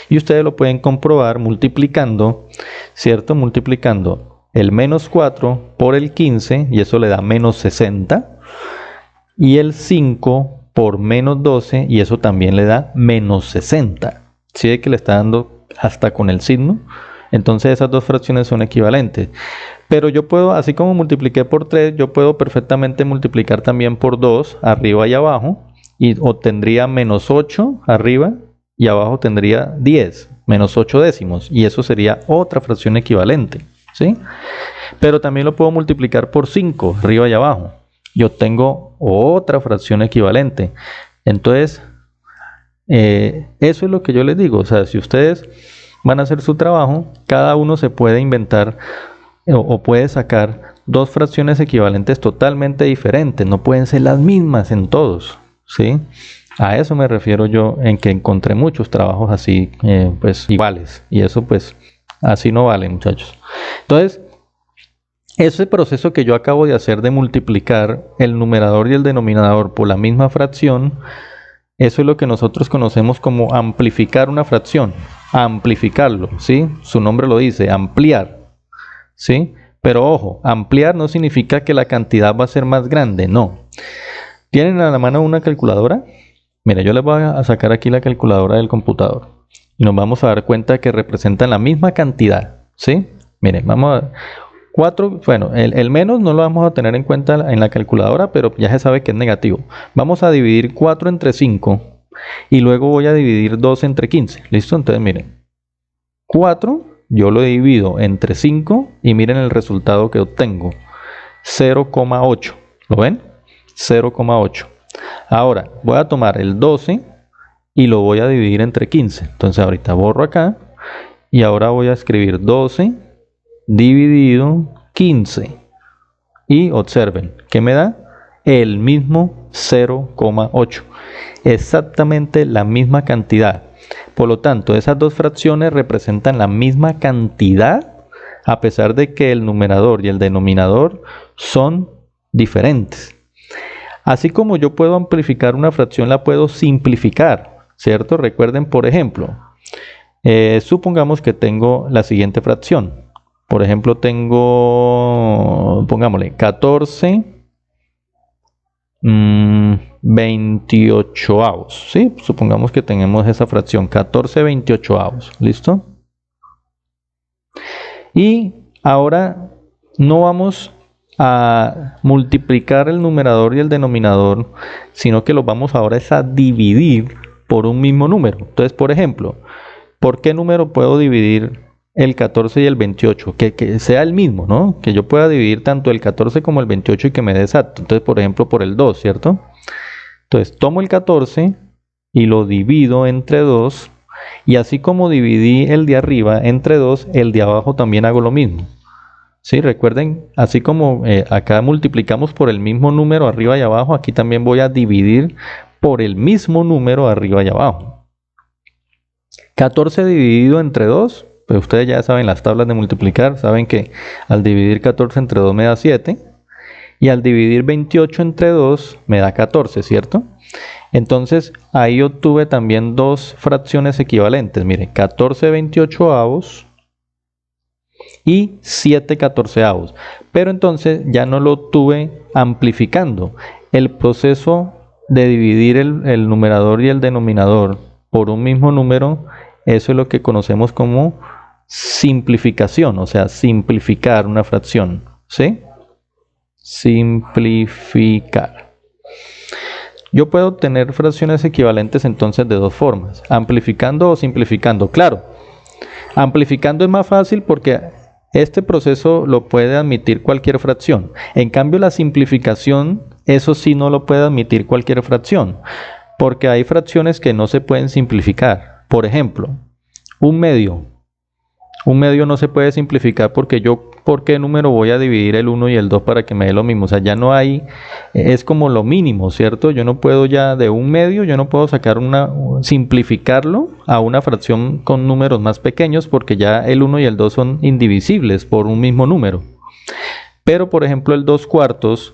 Speaker 1: Y ustedes lo pueden comprobar multiplicando, ¿cierto? Multiplicando el menos 4 por el 15, y eso le da menos 60. Y el 5 por menos 12, y eso también le da menos 60. ¿Sí ve que le está dando hasta con el signo? Entonces esas dos fracciones son equivalentes. Pero yo puedo, así como multipliqué por 3, yo puedo perfectamente multiplicar también por 2, arriba y abajo, y obtendría menos 8 arriba, y abajo tendría 10, menos 8 décimos, y eso sería otra fracción equivalente, ¿sí? Pero también lo puedo multiplicar por 5, arriba y abajo, y obtengo otra fracción equivalente. Entonces, eso es lo que yo les digo. O sea, si ustedes van a hacer su trabajo, cada uno se puede inventar o puede sacar dos fracciones equivalentes totalmente diferentes. No pueden ser las mismas en todos, ¿sí? A eso me refiero yo, en que encontré muchos trabajos así, pues iguales. Y eso pues así no vale, muchachos. Entonces, ese proceso que yo acabo de hacer de multiplicar el numerador y el denominador por la misma fracción, eso es lo que nosotros conocemos como amplificar una fracción. Amplificarlo, ¿sí? Su nombre lo dice, ampliar, ¿sí? Pero ojo, ampliar no significa que la cantidad va a ser más grande, no. ¿Tienen a la mano una calculadora? Mira, yo les voy a sacar aquí la calculadora del computador y nos vamos a dar cuenta que representan la misma cantidad, ¿sí? Miren, vamos a 4, bueno, el menos no lo vamos a tener en cuenta en la calculadora, pero ya se sabe que es negativo. Vamos a dividir 4 entre 5 y luego voy a dividir 2 entre 15. ¿Listo? Entonces miren, 4 yo lo divido entre 5 y miren el resultado que obtengo. 0,8. ¿Lo ven? 0,8. Ahora voy a tomar el 12 y lo voy a dividir entre 15. Entonces ahorita borro acá y ahora voy a escribir 12 dividido 15. Y observen, ¿qué me da? El mismo 0,8. Exactamente la misma cantidad. Por lo tanto, esas dos fracciones representan la misma cantidad, a pesar de que el numerador y el denominador son diferentes. Así como yo puedo amplificar una fracción, la puedo simplificar, ¿cierto? Recuerden, por ejemplo, supongamos que tengo la siguiente fracción. Por ejemplo, tengo, pongámosle, 14 28avos, ¿sí? Supongamos que tenemos esa fracción, 14 28avos, ¿listo? Y ahora no vamos a multiplicar el numerador y el denominador, sino que los vamos ahora a dividir por un mismo número. Entonces, por ejemplo, ¿por qué número puedo dividir el 14 y el 28? Que sea el mismo, ¿no? Que yo pueda dividir tanto el 14 como el 28 y que me dé exacto. Entonces, por ejemplo, por el 2, ¿cierto? Entonces, tomo el 14 y lo divido entre 2. Y así como dividí el de arriba entre 2, el de abajo también hago lo mismo. ¿Sí? Recuerden, así como acá multiplicamos por el mismo número arriba y abajo, aquí también voy a dividir por el mismo número arriba y abajo. 14 dividido entre 2, pues ustedes ya saben las tablas de multiplicar, saben que al dividir 14 entre 2 me da 7, y al dividir 28 entre 2 me da 14, ¿cierto? Entonces ahí obtuve también dos fracciones equivalentes, mire, 14 28avos y 7 14avos, pero entonces ya no lo obtuve amplificando. El proceso de dividir el numerador y el denominador por un mismo número, eso es lo que conocemos como simplificación, o sea, simplificar una fracción, ¿sí? Simplificar. Yo puedo obtener fracciones equivalentes entonces de dos formas, amplificando o simplificando. Claro, amplificando es más fácil porque este proceso lo puede admitir cualquier fracción. En cambio, la simplificación, eso sí no lo puede admitir cualquier fracción, porque hay fracciones que no se pueden simplificar. Por ejemplo, un medio. Un medio no se puede simplificar porque yo, ¿por qué número voy a dividir el 1 y el 2 para que me dé lo mismo? O sea, ya no hay, es como lo mínimo, ¿cierto? Yo no puedo ya de un medio, yo no puedo sacar simplificarlo a una fracción con números más pequeños porque ya el 1 y el 2 son indivisibles por un mismo número. Pero, por ejemplo, el 2 cuartos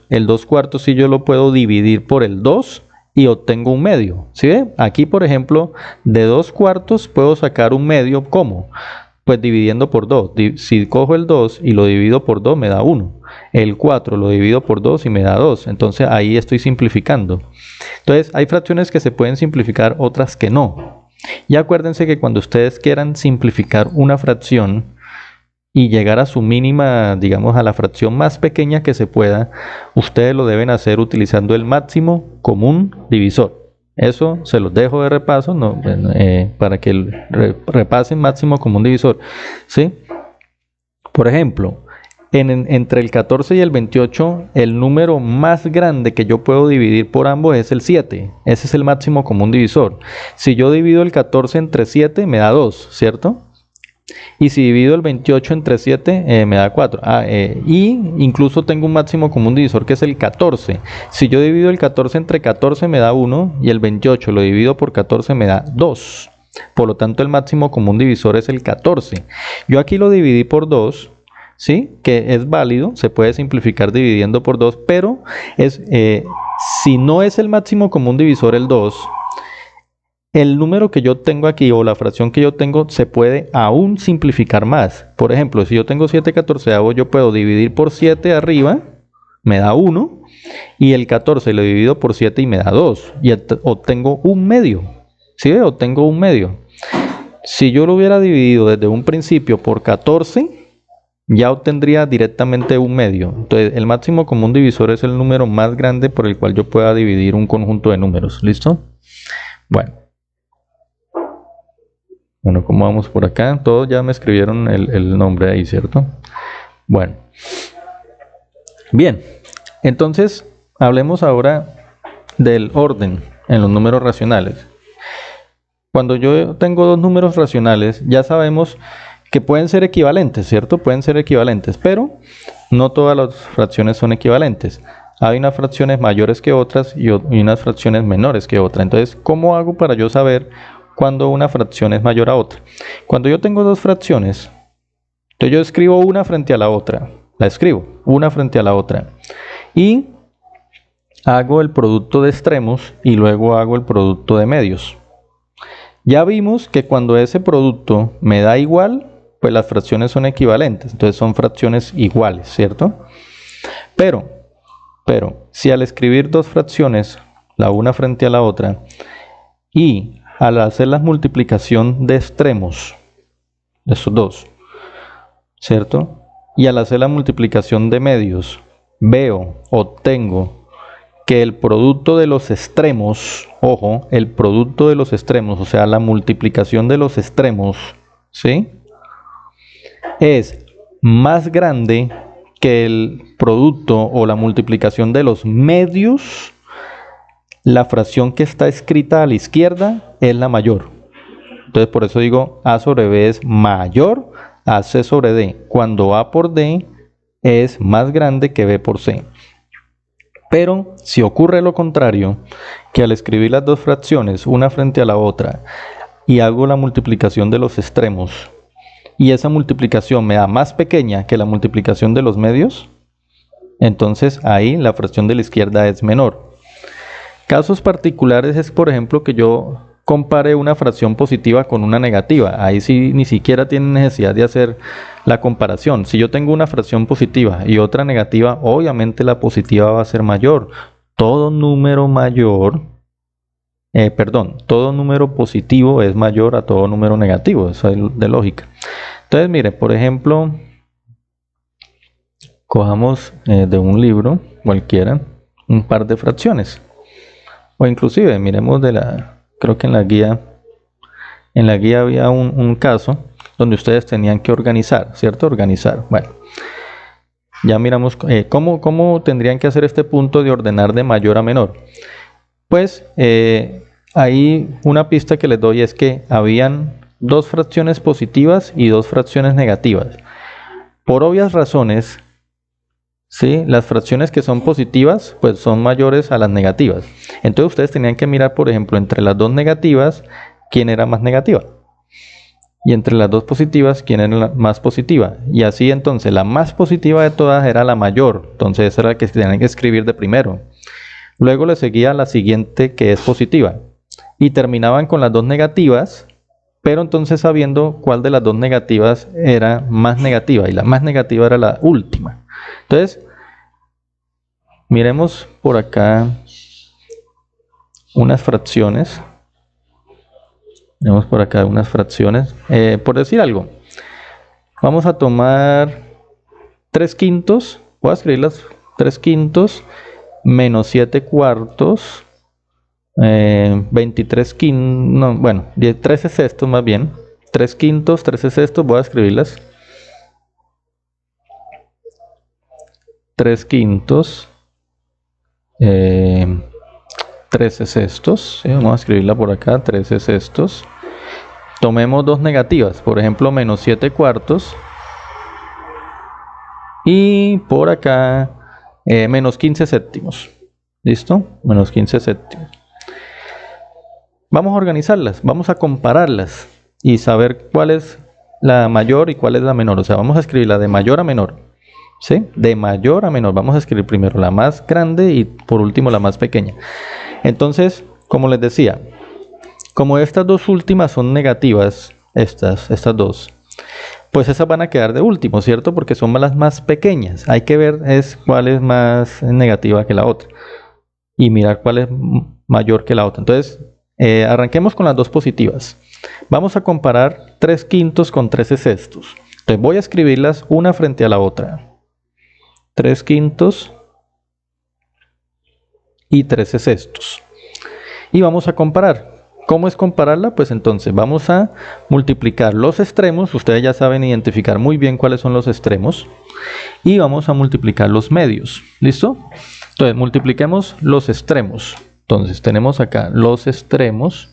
Speaker 1: sí yo lo puedo dividir por el 2 y obtengo un medio, ¿sí ve? Aquí, por ejemplo, de 2 cuartos puedo sacar un medio, ¿cómo? Pues dividiendo por 2. Si cojo el 2 y lo divido por 2 me da 1. El 4 lo divido por 2 y me da 2. Entonces ahí estoy simplificando. Entonces hay fracciones que se pueden simplificar, otras que no. Y acuérdense que cuando ustedes quieran simplificar una fracción y llegar a su mínima, digamos a la fracción más pequeña que se pueda, ustedes lo deben hacer utilizando el máximo común divisor. Eso se los dejo de repaso, ¿no? Para que repasen máximo común divisor, ¿sí? Por ejemplo, entre el 14 y el 28, el número más grande que yo puedo dividir por ambos es el 7. Ese es el máximo común divisor. Si yo divido el 14 entre 7, me da 2, ¿cierto? Y si divido el 28 entre 7, me da 4. Y incluso tengo un máximo común divisor que es el 14. Si yo divido el 14 entre 14 me da 1 y el 28 lo divido por 14 me da 2. Por lo tanto el máximo común divisor es el 14. Yo aquí lo dividí por 2, ¿sí? Que es válido, se puede simplificar dividiendo por 2, pero si no es el máximo común divisor el 2, el número que yo tengo aquí o la fracción que yo tengo se puede aún simplificar más. Por ejemplo, si yo tengo 7 catorceavos, yo puedo dividir por 7 arriba, me da 1, y el 14 lo divido por 7 y me da 2, y obtengo un medio. ¿Sí? Obtengo un medio. Si yo lo hubiera dividido desde un principio por 14, ya obtendría directamente un medio. Entonces, el máximo común divisor es el número más grande por el cual yo pueda dividir un conjunto de números. ¿Listo? Bueno, ¿cómo vamos por acá? Todos ya me escribieron el nombre ahí, ¿cierto? Bueno. Bien, entonces hablemos ahora del orden en los números racionales. Cuando yo tengo dos números racionales, ya sabemos que pueden ser equivalentes, ¿cierto? Pueden ser equivalentes, pero no todas las fracciones son equivalentes. Hay unas fracciones mayores que otras y unas fracciones menores que otras. Entonces, ¿cómo hago para yo saber cuando una fracción es mayor a otra? Cuando yo tengo dos fracciones, entonces yo escribo una frente a la otra. La escribo, una frente a la otra. Y hago el producto de extremos y luego hago el producto de medios. Ya vimos que cuando ese producto me da igual, pues las fracciones son equivalentes. Entonces son fracciones iguales, ¿cierto? Pero, si al escribir dos fracciones, la una frente a la otra, y al hacer la multiplicación de extremos, de esos dos, ¿cierto? Y al hacer la multiplicación de medios, obtengo que el producto de los extremos, ojo, el producto de los extremos, o sea, la multiplicación de los extremos, ¿sí? Es más grande que el producto o la multiplicación de los medios. La fracción que está escrita a la izquierda es la mayor. Entonces por eso digo A sobre B es mayor a C sobre D. Cuando A por D es más grande que B por C. Pero si ocurre lo contrario, que al escribir las dos fracciones una frente a la otra y hago la multiplicación de los extremos y esa multiplicación me da más pequeña que la multiplicación de los medios, entonces ahí la fracción de la izquierda es menor. Casos particulares es, por ejemplo, que yo compare una fracción positiva con una negativa. Ahí sí ni siquiera tiene necesidad de hacer la comparación. Si yo tengo una fracción positiva y otra negativa, obviamente la positiva va a ser mayor. Todo número todo número positivo es mayor a todo número negativo. Eso es de lógica. Entonces, mire, por ejemplo, cojamos de un libro cualquiera un par de fracciones. O inclusive miremos creo que en la guía había un caso donde ustedes tenían que organizar, ¿cierto? Organizar. Bueno, ya miramos cómo tendrían que hacer este punto de ordenar de mayor a menor. Pues ahí una pista que les doy es que habían dos fracciones positivas y dos fracciones negativas. Por obvias razones, ¿sí? Las fracciones que son positivas pues son mayores a las negativas. Entonces ustedes tenían que mirar, por ejemplo, entre las dos negativas, quién era más negativa. Y entre las dos positivas, quién era la más positiva. Y así entonces la más positiva de todas era la mayor. Entonces esa era la que se tenían que escribir de primero. Luego le seguía la siguiente, que es positiva. Y terminaban con las dos negativas, pero entonces sabiendo cuál de las dos negativas era más negativa. Y la más negativa era la última. Entonces, miremos por acá unas fracciones. Tenemos por acá unas fracciones. Por decir algo, vamos a tomar 3 quintos. Voy a escribir las 3 quintos menos 7 cuartos. 23 quintos. No, bueno, 13 sextos más bien. 3 quintos, 13 sextos. Voy a escribirlas. 3 quintos. 13 sextos. ¿Sí? Vamos a escribirla por acá. 13 sextos. Tomemos dos negativas, por ejemplo, menos 7 cuartos. Y por acá, menos 15 séptimos. ¿Listo? Menos 15 séptimos. Vamos a organizarlas, vamos a compararlas y saber cuál es la mayor y cuál es la menor. O sea, vamos a escribirla de mayor a menor. ¿Sí? De mayor a menor. Vamos a escribir primero la más grande y por último la más pequeña. Entonces, como les decía, como estas dos últimas son negativas, estas dos, pues esas van a quedar de último, ¿cierto? Porque son las más pequeñas. Hay que ver cuál es más negativa que la otra y mirar cuál es mayor que la otra. Entonces, arranquemos con las dos positivas. Vamos a comparar 3 quintos con 13 sextos. Entonces voy a escribirlas una frente a la otra. 3 quintos y 13 sextos. Y vamos a comparar. ¿Cómo es compararla? Pues entonces vamos a multiplicar los extremos. Ustedes ya saben identificar muy bien cuáles son los extremos. Y vamos a multiplicar los medios. ¿Listo? Entonces multipliquemos los extremos. Entonces tenemos acá los extremos.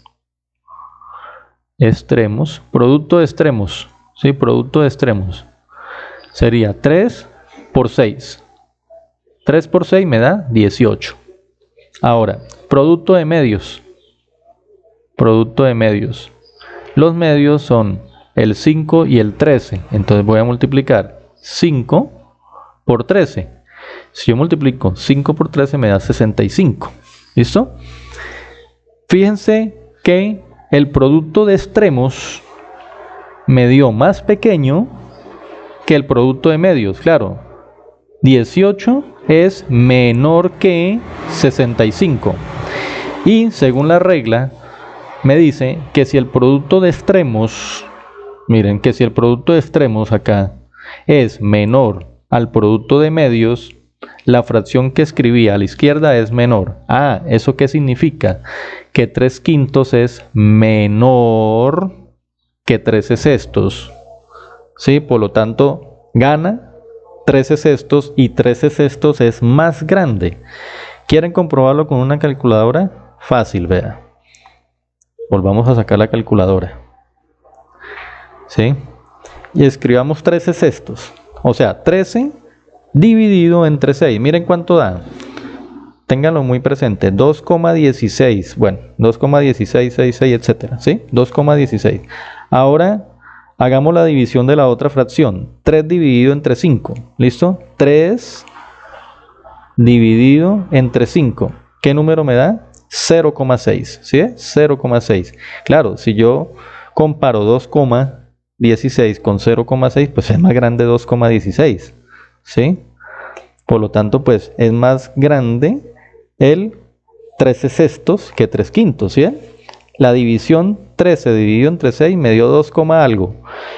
Speaker 1: Producto de extremos. ¿Sí? Producto de extremos. Sería 3 por 6. 3 por 6 me da 18. Ahora, producto de medios. Producto de medios. Los medios son el 5 y el 13. Entonces voy a multiplicar 5 por 13. Si yo multiplico 5 por 13 me da 65. ¿Listo? Fíjense que el producto de extremos me dio más pequeño que el producto de medios. Claro, 18 es menor que 65. Y según la regla, me dice que si el producto de extremos, miren, que si el producto de extremos acá es menor al producto de medios, la fracción que escribí a la izquierda es menor. Ah, ¿eso qué significa? Que 3 quintos es menor que 13 sextos. ¿Sí? Por lo tanto, gana 13 sextos y 13 sextos es más grande. ¿Quieren comprobarlo con una calculadora? Fácil, vea. Volvamos a sacar la calculadora. ¿Sí? Y escribamos 13 sextos. O sea, 13 dividido entre 6. Miren cuánto da. Ténganlo muy presente. 2,16. Bueno, 2,1666, etcétera. ¿Sí? 2,16. Ahora hagamos la división de la otra fracción. 3 dividido entre 5. ¿Listo? 3 dividido entre 5. ¿Qué número me da? 0,6. ¿Sí? 0,6. Claro, si yo comparo 2,16 con 0,6, pues es más grande 2,16. ¿Sí? Por lo tanto, pues es más grande el 13 sextos que 3 quintos. ¿Sí? La división 13 dividido entre 6 me dio 2, algo.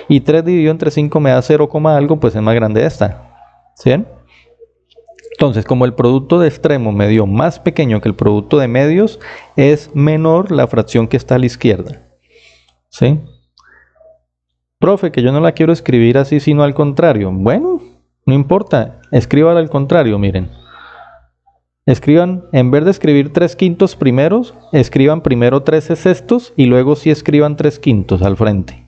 Speaker 1: Y 3 dividido entre 5 me da 0, algo, pues es más grande esta. ¿Sí? Entonces, como el producto de extremos me dio más pequeño que el producto de medios, es menor la fracción que está a la izquierda. ¿Sí? Profe, que yo no la quiero escribir así, sino al contrario. Bueno, no importa, escríbala al contrario, miren. Escriban, en vez de escribir 3 quintos primeros, escriban primero 13 sextos y luego sí escriban 3 quintos al frente.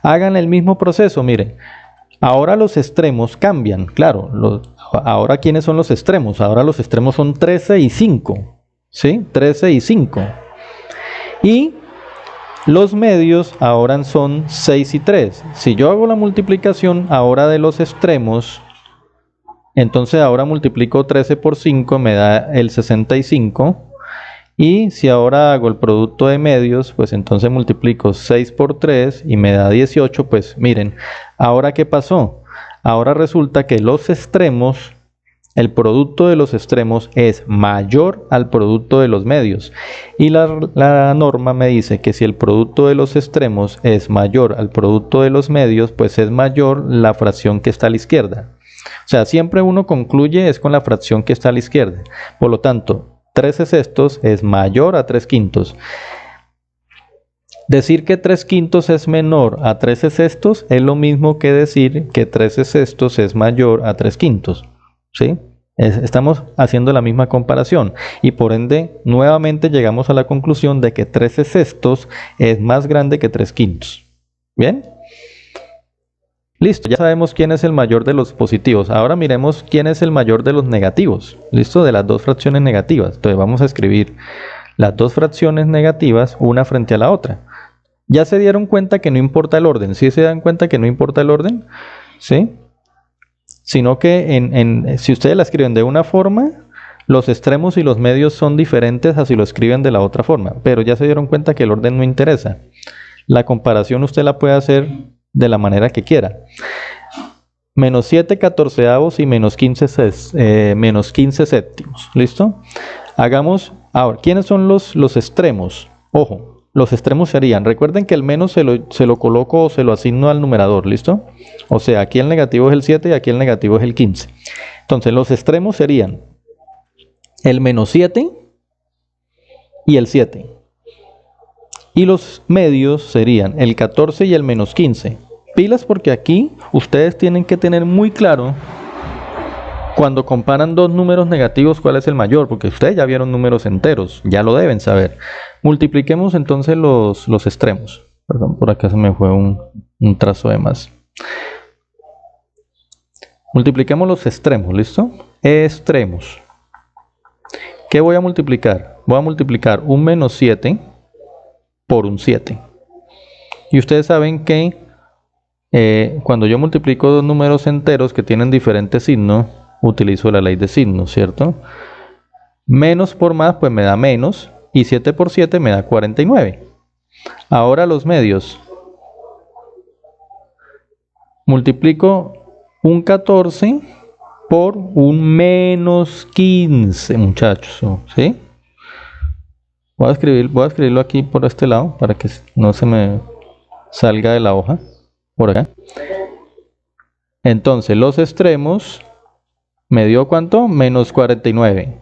Speaker 1: Hagan el mismo proceso, miren. Ahora los extremos cambian, claro. Ahora, ¿quiénes son los extremos? Ahora los extremos son 13 y 5. ¿Sí? 13 y 5. Y los medios ahora son 6 y 3. Si yo hago la multiplicación ahora de los extremos, entonces ahora multiplico 13 por 5, me da el 65. Y si ahora hago el producto de medios, pues entonces multiplico 6 por 3 y me da 18. Pues miren, ¿ahora qué pasó? Ahora resulta que los extremos, el producto de los extremos es mayor al producto de los medios. Y la norma me dice que si el producto de los extremos es mayor al producto de los medios, pues es mayor la fracción que está a la izquierda. O sea, siempre uno concluye es con la fracción que está a la izquierda. Por lo tanto, 13 sextos es mayor a 3 quintos. Decir que 3 quintos es menor a 13 sextos es lo mismo que decir que 13 sextos es mayor a 3 quintos. ¿Sí? Estamos haciendo la misma comparación y por ende nuevamente llegamos a la conclusión de que 13 sextos es más grande que 3 quintos. ¿Bien? Listo, ya sabemos quién es el mayor de los positivos. Ahora miremos quién es el mayor de los negativos. Listo, de las dos fracciones negativas. Entonces vamos a escribir las dos fracciones negativas una frente a la otra. ¿Ya se dieron cuenta que no importa el orden? ¿Sí se dan cuenta que no importa el orden? ¿Sí? Sino que si ustedes la escriben de una forma, los extremos y los medios son diferentes a si lo escriben de la otra forma. Pero ya se dieron cuenta que el orden no interesa. La comparación usted la puede hacer de la manera que quiera. Menos 7 catorceavos y menos 15 séptimos. ¿Listo? Hagamos, ahora, ¿quiénes son los extremos? Ojo, los extremos serían, recuerden que el menos se lo coloco o se lo asigno al numerador, ¿listo? O sea, aquí el negativo es el 7 y aquí el negativo es el 15. Entonces, los extremos serían el menos 7 y el 7. Y los medios serían el 14 y el menos 15. Pilas porque aquí ustedes tienen que tener muy claro cuando comparan dos números negativos cuál es el mayor, porque ustedes ya vieron números enteros, ya lo deben saber. Multipliquemos entonces los extremos. Perdón, por acá se me fue un trazo de más. Multipliquemos los extremos, ¿listo? Extremos. ¿Qué voy a multiplicar? Voy a multiplicar un menos 7 por un 7. Y ustedes saben que cuando yo multiplico dos números enteros que tienen diferentes signos, utilizo la ley de signos, ¿cierto? Menos por más, pues me da menos. Y 7 por 7 me da 49. Ahora los medios. Multiplico un 14 por un menos 15, muchachos. ¿Sí? Voy a escribirlo aquí por este lado para que no se me salga de la hoja. Por acá. Entonces los extremos me dio ¿cuánto? Menos 49.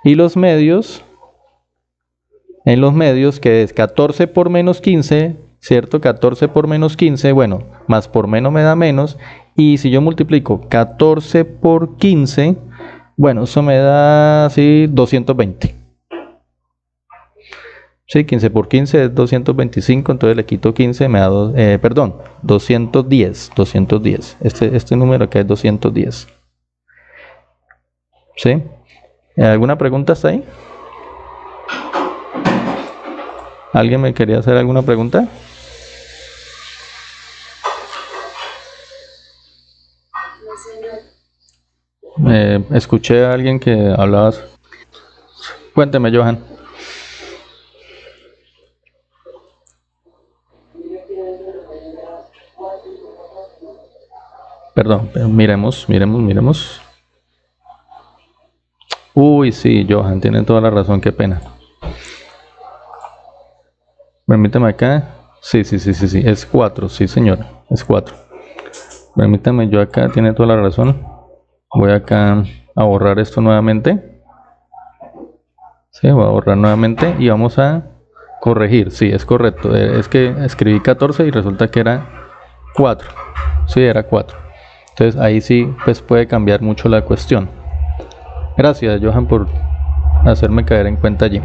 Speaker 1: Y los medios, en los medios, que es 14 por menos 15, ¿cierto? 14 por menos 15, bueno, más por menos me da menos. Y si yo multiplico 14 por 15, bueno, eso me da así 220. Sí, 15 por 15 es 225, entonces le quito 15, me da 210. Este número acá es 210. ¿Sí? ¿Alguna pregunta hasta ahí? ¿Alguien me quería hacer alguna pregunta? Escuché a alguien que hablabas. Cuénteme, Johan. Perdón, miremos. Uy, sí, Johan, tiene toda la razón, qué pena. Permítame acá. Sí, es 4, sí, señor, es 4. Permítame, yo acá, tiene toda la razón. Voy acá a borrar esto nuevamente. Sí, voy a borrar nuevamente y vamos a corregir. Sí, es correcto. Es que escribí 14 y resulta que era 4. Sí, era 4. Entonces ahí sí pues puede cambiar mucho la cuestión. Gracias, Johan, por hacerme caer en cuenta allí.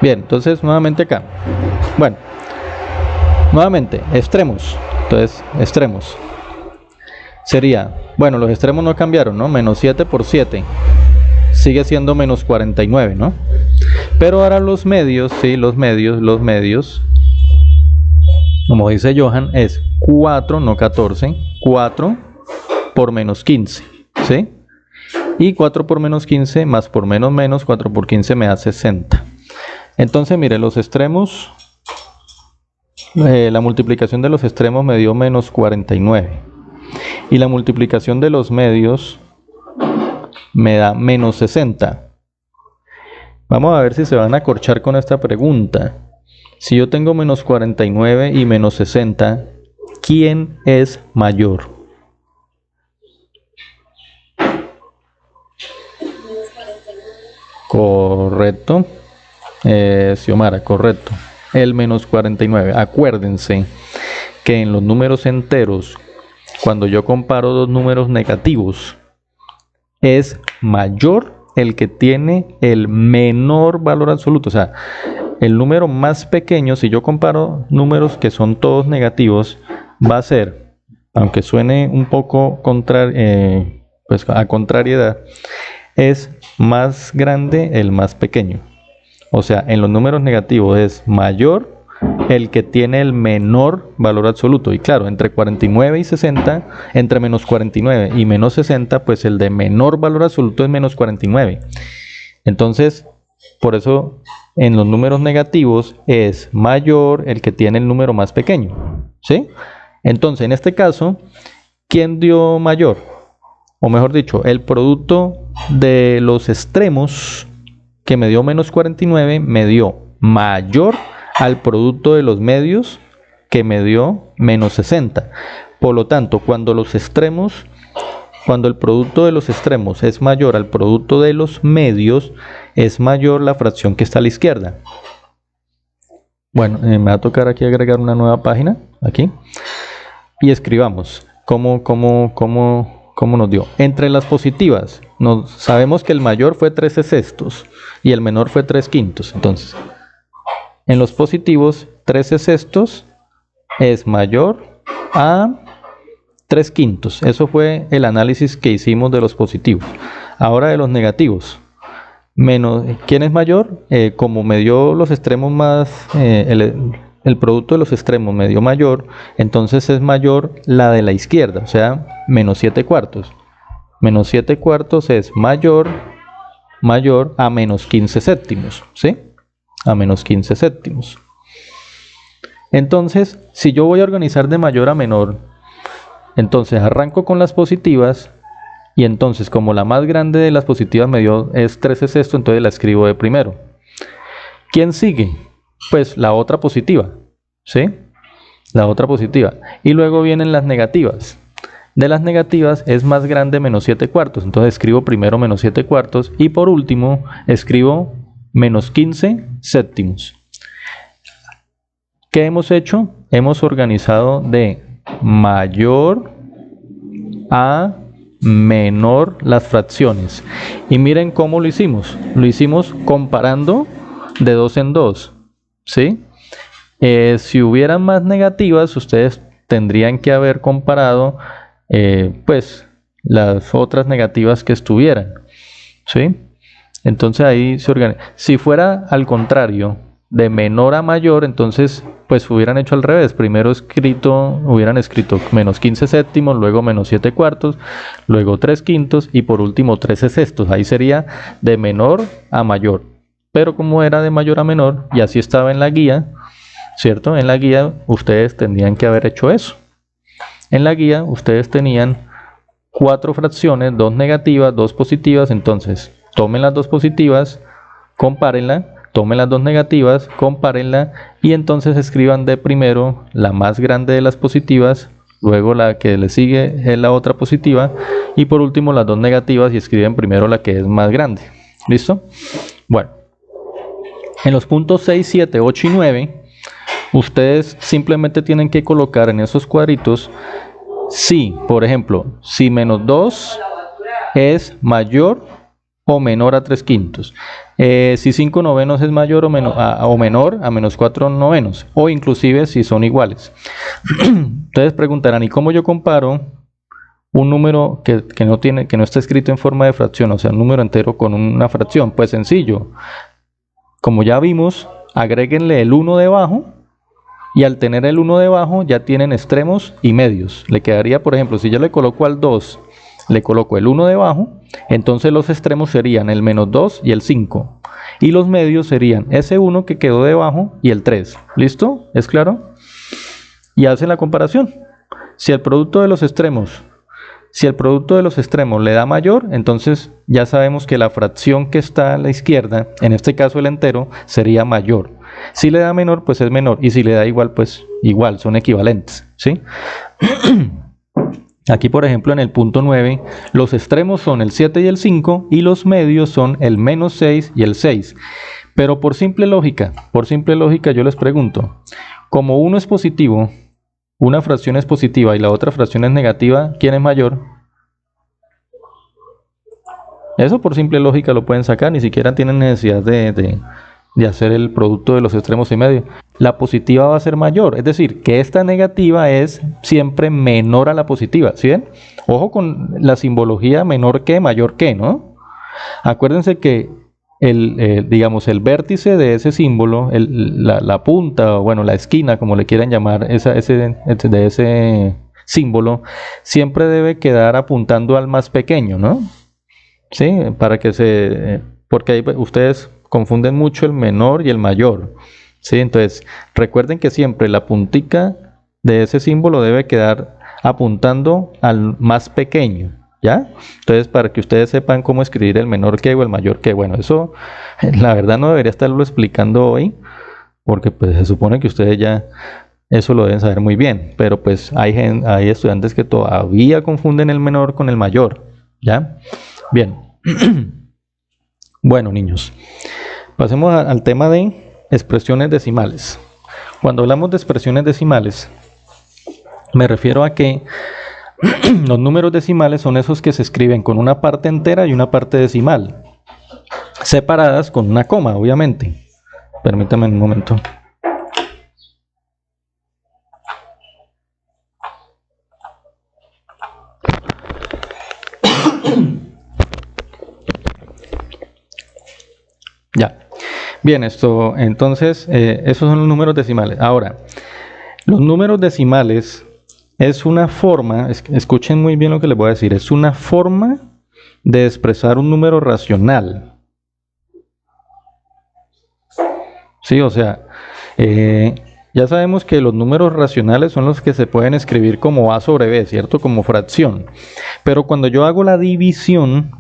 Speaker 1: Bien, entonces nuevamente acá. Bueno, nuevamente, extremos. Entonces, extremos. Sería, bueno, los extremos no cambiaron, ¿no? Menos 7 por 7. Sigue siendo menos 49, ¿no? Pero ahora los medios, sí, los medios, como dice Johan, es 4, no 14, 4 por menos 15, ¿sí? Y 4 por menos 15 más por menos, 4 por 15 me da 60. Entonces, mire, los extremos, la multiplicación de los extremos me dio menos 49. Y la multiplicación de los medios me da menos 60. Vamos a ver si se van a acorchar con esta pregunta. Si yo tengo menos 49 y menos 60, ¿quién es mayor? Correcto. Xiomara, correcto. El menos 49. Acuérdense que en los números enteros, cuando yo comparo dos números negativos, es mayor el que tiene el menor valor absoluto. O sea, el número más pequeño, si yo comparo números que son todos negativos, va a ser, aunque suene un poco pues a contrariedad, es más grande el más pequeño. O sea, en los números negativos es mayor el que tiene el menor valor absoluto. Y claro, entre 49 y 60, entre menos 49 y menos 60, pues el de menor valor absoluto es menos 49. Entonces, por eso en los números negativos es mayor el que tiene el número más pequeño, ¿sí? Entonces, en este caso, ¿quién dio mayor? O mejor dicho, el producto de los extremos que me dio menos 49 me dio mayor al producto de los medios que me dio menos 60. Por lo tanto, cuando el producto de los extremos es mayor al producto de los medios, es mayor la fracción que está a la izquierda. Bueno, me va a tocar aquí agregar una nueva página, aquí, y escribamos cómo nos dio. Entre las positivas, sabemos que el mayor fue 13 sextos y el menor fue 3 quintos. Entonces, en los positivos, 13 sextos es mayor a 3 quintos. Eso fue el análisis que hicimos de los positivos. Ahora de los negativos. ¿Quién es mayor? Como me dio los extremos más, el producto de los extremos me dio mayor, entonces es mayor la de la izquierda, o sea, menos 7 cuartos. Menos 7 cuartos es mayor a menos 15 séptimos, ¿sí? A menos 15 séptimos. Entonces, si yo voy a organizar de mayor a menor, entonces arranco con las positivas y entonces como la más grande de las positivas me dio es 13 sextos, entonces la escribo de primero. ¿Quién sigue? Pues la otra positiva, ¿sí? La otra positiva. Y luego vienen las negativas. De las negativas es más grande menos 7 cuartos, entonces escribo primero menos 7 cuartos y por último escribo menos 15 séptimos. ¿Qué hemos hecho? Hemos organizado de mayor a menor las fracciones. Y miren cómo lo hicimos. Lo hicimos comparando de 2 en 2. ¿Sí? Si hubieran más negativas, ustedes tendrían que haber comparado pues las otras negativas que estuvieran, ¿sí? Entonces ahí se organiza. Si fuera al contrario, de menor a mayor, entonces pues hubieran hecho al revés. Primero hubieran escrito menos 15 séptimos, luego menos 7 cuartos, luego 3 quintos y por último 13 sextos. Ahí sería de menor a mayor. Pero como era de mayor a menor y así estaba en la guía, ¿cierto? En la guía ustedes tendrían que haber hecho eso. En la guía ustedes tenían 4 fracciones, 2 negativas, 2 positivas, entonces tomen las 2 positivas, compárenla, tomen las 2 negativas, compárenla y entonces escriban de primero la más grande de las positivas, luego la que le sigue es la otra positiva y por último las 2 negativas y escriben primero la que es más grande. ¿Listo? Bueno, en los puntos 6, 7, 8 y 9, ustedes simplemente tienen que colocar en esos cuadritos si, por ejemplo, si menos 2 es mayor o menor a 3 quintos. Si 5 novenos es mayor o menor a menos 4 novenos, o inclusive si son iguales. Ustedes preguntarán, ¿y cómo yo comparo un número que no está escrito en forma de fracción, o sea, un número entero con una fracción? Pues sencillo. Como ya vimos, agréguenle el 1 debajo y al tener el 1 debajo ya tienen extremos y medios. Le quedaría, por ejemplo, si yo le coloco al 2, le coloco el 1 debajo, entonces los extremos serían el menos 2 y el 5. Y los medios serían ese 1 que quedó debajo y el 3. ¿Listo? ¿Es claro? Y hacen la comparación. Si el producto de los extremos le da mayor, entonces ya sabemos que la fracción que está a la izquierda, en este caso el entero, sería mayor. Si le da menor, pues es menor. Y si le da igual, pues igual, son equivalentes, ¿sí? Aquí, por ejemplo, en el punto 9, los extremos son el 7 y el 5 y los medios son el menos 6 y el 6. Pero por simple lógica yo les pregunto, como uno es positivo, una fracción es positiva y la otra fracción es negativa, ¿quién es mayor? Eso por simple lógica lo pueden sacar, ni siquiera tienen necesidad de hacer el producto de los extremos y medio. La positiva va a ser mayor, es decir, que esta negativa es siempre menor a la positiva, ¿sí ven? Ojo con la simbología menor que, mayor que, ¿no? Acuérdense que digamos, el vértice de ese símbolo, la punta, o bueno, la esquina, como le quieran llamar, de ese símbolo, siempre debe quedar apuntando al más pequeño, ¿no? Sí, porque ahí ustedes confunden mucho el menor y el mayor, ¿sí? Entonces, recuerden que siempre la puntica de ese símbolo debe quedar apuntando al más pequeño, ¿ya? Entonces, para que ustedes sepan cómo escribir el menor que o el mayor que, bueno, eso la verdad no debería estarlo explicando hoy, porque pues se supone que ustedes ya eso lo deben saber muy bien, pero pues hay estudiantes que todavía confunden el menor con el mayor, ¿ya? Bien. Bueno, niños, pasemos al tema de expresiones decimales. Cuando hablamos de expresiones decimales, me refiero a que los números decimales son esos que se escriben con una parte entera y una parte decimal, separadas con una coma, obviamente. Permítame un momento. Ya. Bien, entonces, esos son los números decimales. Ahora, los números decimales es una forma, escuchen muy bien lo que les voy a decir, es una forma de expresar un número racional. Sí, o sea, ya sabemos que los números racionales son los que se pueden escribir como A sobre B, ¿cierto? Como fracción. Pero cuando yo hago la división,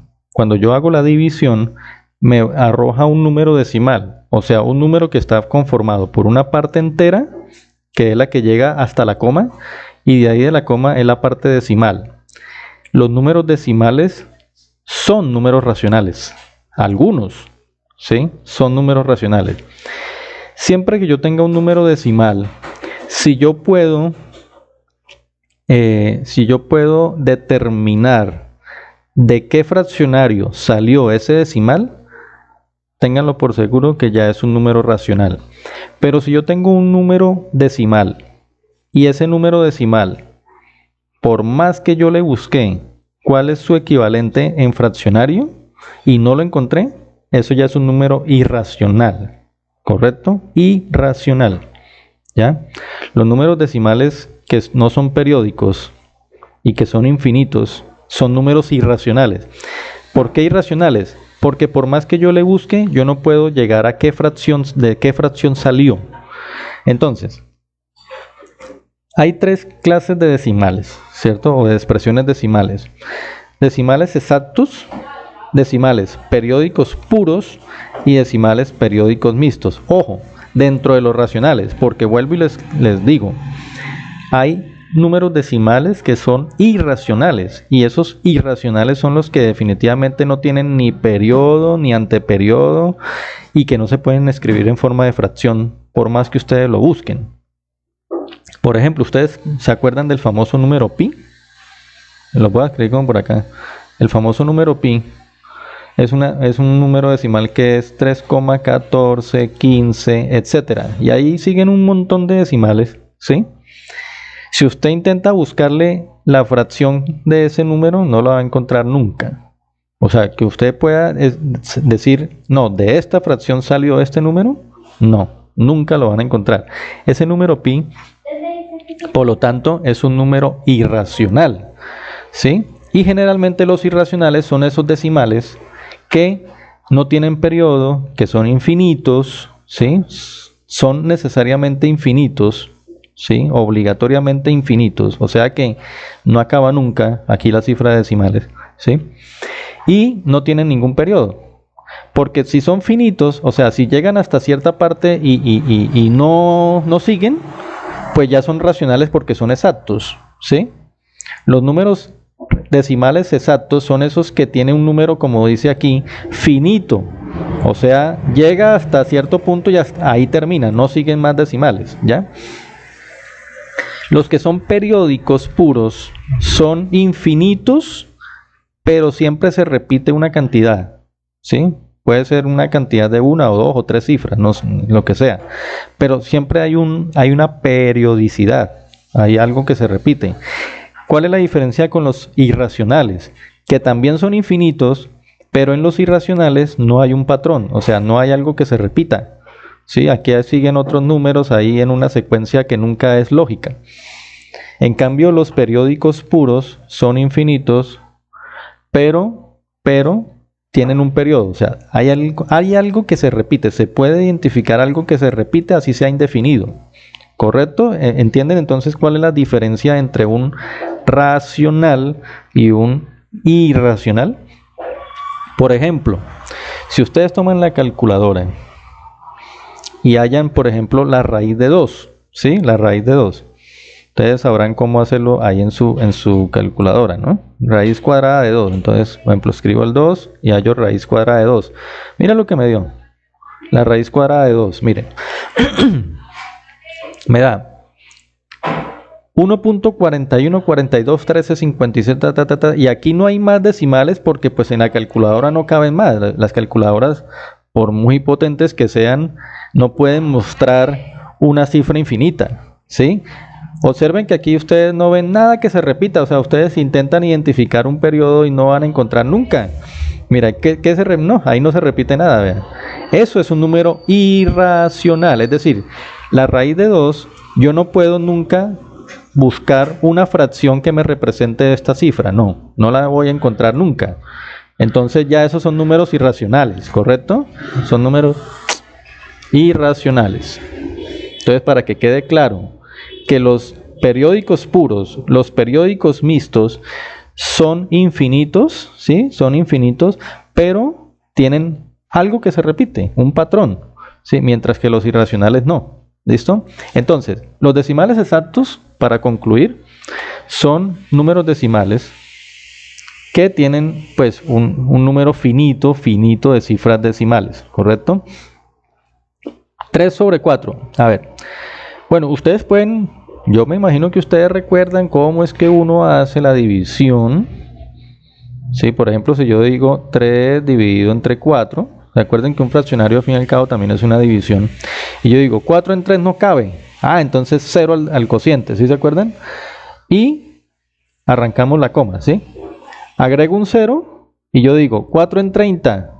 Speaker 1: me arroja un número decimal, o sea, un número que está conformado por una parte entera, que es la que llega hasta la coma, y de ahí de la coma es la parte decimal. Los números decimales son números racionales, algunos, ¿sí? Son números racionales. Siempre que yo tenga un número decimal, si yo puedo determinar de qué fraccionario salió ese decimal, ténganlo por seguro que ya es un número racional. Pero si yo tengo un número decimal y ese número decimal, por más que yo le busqué, cuál es su equivalente en fraccionario y no lo encontré, eso ya es un número irracional, ¿correcto? Irracional, ¿ya? Los números decimales que no son periódicos y que son infinitos son números irracionales. ¿Por qué irracionales? Porque por más que yo le busque, yo no puedo llegar a de qué fracción salió. Entonces, hay tres clases de decimales, ¿cierto? O de expresiones decimales. Decimales exactos, decimales periódicos puros y decimales periódicos mixtos. Ojo, dentro de los racionales, porque vuelvo y les digo, hay números decimales que son irracionales y esos irracionales son los que definitivamente no tienen ni periodo ni anteperiodo y que no se pueden escribir en forma de fracción por más que ustedes lo busquen. Por ejemplo, ¿ustedes se acuerdan del famoso número pi? Lo voy a escribir como por acá. El famoso número pi es un número decimal que es 3,14, 15, etcétera. Y ahí siguen un montón de decimales, ¿sí? Si usted intenta buscarle la fracción de ese número, no lo va a encontrar nunca. O sea, que usted pueda decir, no, de esta fracción salió este número, no, nunca lo van a encontrar. Ese número pi, por lo tanto, es un número irracional, ¿sí? Y generalmente los irracionales son esos decimales que no tienen periodo, que son infinitos, ¿sí? Son necesariamente infinitos, ¿sí? Obligatoriamente infinitos, o sea que no acaba nunca aquí la cifra de decimales, ¿sí? Y no tienen ningún periodo, porque si son finitos, o sea, si llegan hasta cierta parte y no siguen, pues ya son racionales porque son exactos, ¿sí? Los números decimales exactos son esos que tienen un número, como dice aquí, finito, o sea, llega hasta cierto punto y hasta ahí termina, no siguen más decimales, ¿ya? Los que son periódicos puros son infinitos, pero siempre se repite una cantidad, ¿sí? Puede ser una cantidad de una o dos o tres cifras, no, lo que sea, pero siempre hay una periodicidad, hay algo que se repite. ¿Cuál es la diferencia con los irracionales? Que también son infinitos, pero en los irracionales no hay un patrón, o sea, no hay algo que se repita. Sí, aquí siguen otros números ahí en una secuencia que nunca es lógica. En cambio, los periódicos puros son infinitos, pero tienen un periodo. O sea, hay algo que se repite. Se puede identificar algo que se repite, así sea indefinido. ¿Correcto? ¿Entienden entonces cuál es la diferencia entre un racional y un irracional? Por ejemplo, si ustedes toman la calculadora y hallan, por ejemplo, la raíz de 2, ¿sí? La raíz de 2. Ustedes sabrán cómo hacerlo ahí en su calculadora, ¿no? Raíz cuadrada de 2. Entonces, por ejemplo, escribo el 2 y hallo raíz cuadrada de 2. Mira lo que me dio. La raíz cuadrada de 2, miren. Me da 1.41, 42, 13, 57, y aquí no hay más decimales porque pues en la calculadora no caben más. Las calculadoras, por muy potentes que sean, no pueden mostrar una cifra infinita, ¿sí? Observen que aquí ustedes no ven nada que se repita, o sea, ustedes intentan identificar un periodo y no van a encontrar nunca. Mira, no, ahí no se repite nada, vean. Eso es un número irracional, es decir, la raíz de 2, yo no puedo nunca buscar una fracción que me represente esta cifra, no la voy a encontrar nunca. Entonces ya esos son números irracionales, ¿correcto? Son números irracionales. Entonces, para que quede claro que los periódicos puros, los periódicos mixtos son infinitos, ¿sí? Son infinitos, pero tienen algo que se repite, un patrón, ¿sí? Mientras que los irracionales no. ¿Listo? Entonces, los decimales exactos, para concluir, son números decimales que tienen pues un número finito de cifras decimales, ¿correcto? 3 sobre 4. A ver, bueno, ustedes pueden, yo me imagino que ustedes recuerdan cómo es que uno hace la división. Sí, por ejemplo, si yo digo 3 dividido entre 4, recuerden que un fraccionario al fin y al cabo también es una división. Y yo digo 4 en 3 no cabe. Entonces 0 al cociente, ¿sí se acuerdan? Y arrancamos la coma, ¿sí? Agrego un 0 y yo digo 4 en 30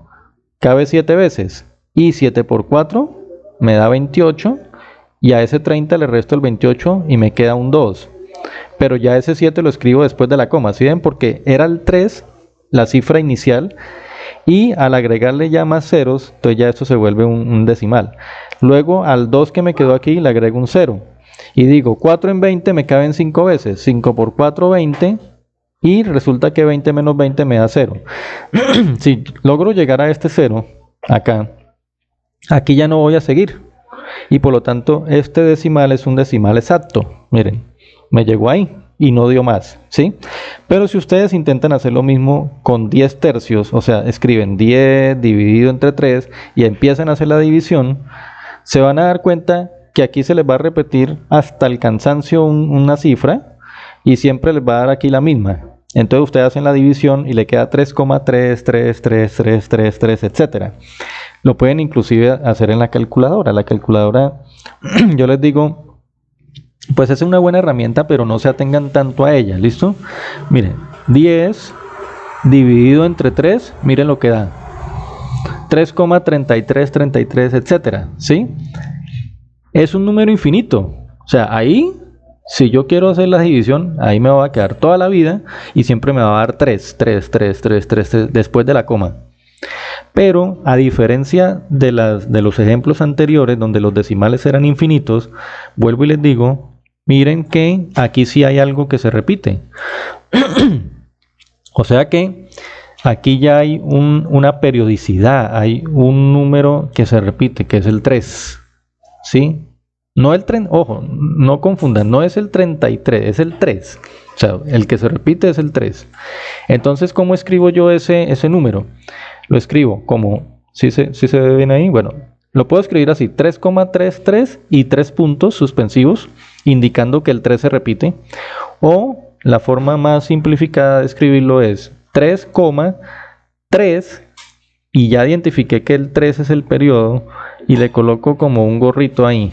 Speaker 1: cabe 7 veces. Y 7 por 4 me da 28. Y a ese 30 le resto el 28 y me queda un 2. Pero ya ese 7 lo escribo después de la coma. ¿Sí ven? Porque era el 3, la cifra inicial. Y al agregarle ya más ceros, entonces ya esto se vuelve un decimal. Luego al 2 que me quedó aquí le agrego un 0. Y digo 4 en 20 me caben 5 veces. 5 por 4, 20. Y resulta que 20 menos 20 me da 0. Si logro llegar a este 0, acá, aquí ya no voy a seguir. Y por lo tanto este decimal es un decimal exacto. Miren, me llegó ahí y no dio más, ¿sí? Pero si ustedes intentan hacer lo mismo con 10 tercios, o sea, escriben 10 dividido entre 3 y empiezan a hacer la división, se van a dar cuenta que aquí se les va a repetir hasta el cansancio una cifra y siempre les va a dar aquí la misma. Entonces ustedes hacen la división y le queda 3,33333, etcétera. Lo pueden inclusive hacer en la calculadora. La calculadora, yo les digo, pues es una buena herramienta, pero no se atengan tanto a ella, ¿listo? Miren, 10 dividido entre 3, miren lo que da. 3,3333, etcétera, ¿sí? Es un número infinito. O sea, ahí, si yo quiero hacer la división, ahí me va a quedar toda la vida y siempre me va a dar 3 después de la coma. Pero a diferencia de los ejemplos anteriores donde los decimales eran infinitos, vuelvo y les digo, miren que aquí sí hay algo que se repite. O sea que aquí ya hay una periodicidad, hay un número que se repite, que es el 3. ¿Sí? No el 30, ojo, no confundan, no es el 33, es el 3. O sea, el que se repite es el 3. Entonces, ¿cómo escribo yo ese número? Lo escribo como, ¿sí se ve bien ahí? Bueno, lo puedo escribir así, 3,33 y 3 puntos suspensivos, indicando que el 3 se repite. O la forma más simplificada de escribirlo es 3,3 y ya identifiqué que el 3 es el periodo y le coloco como un gorrito ahí,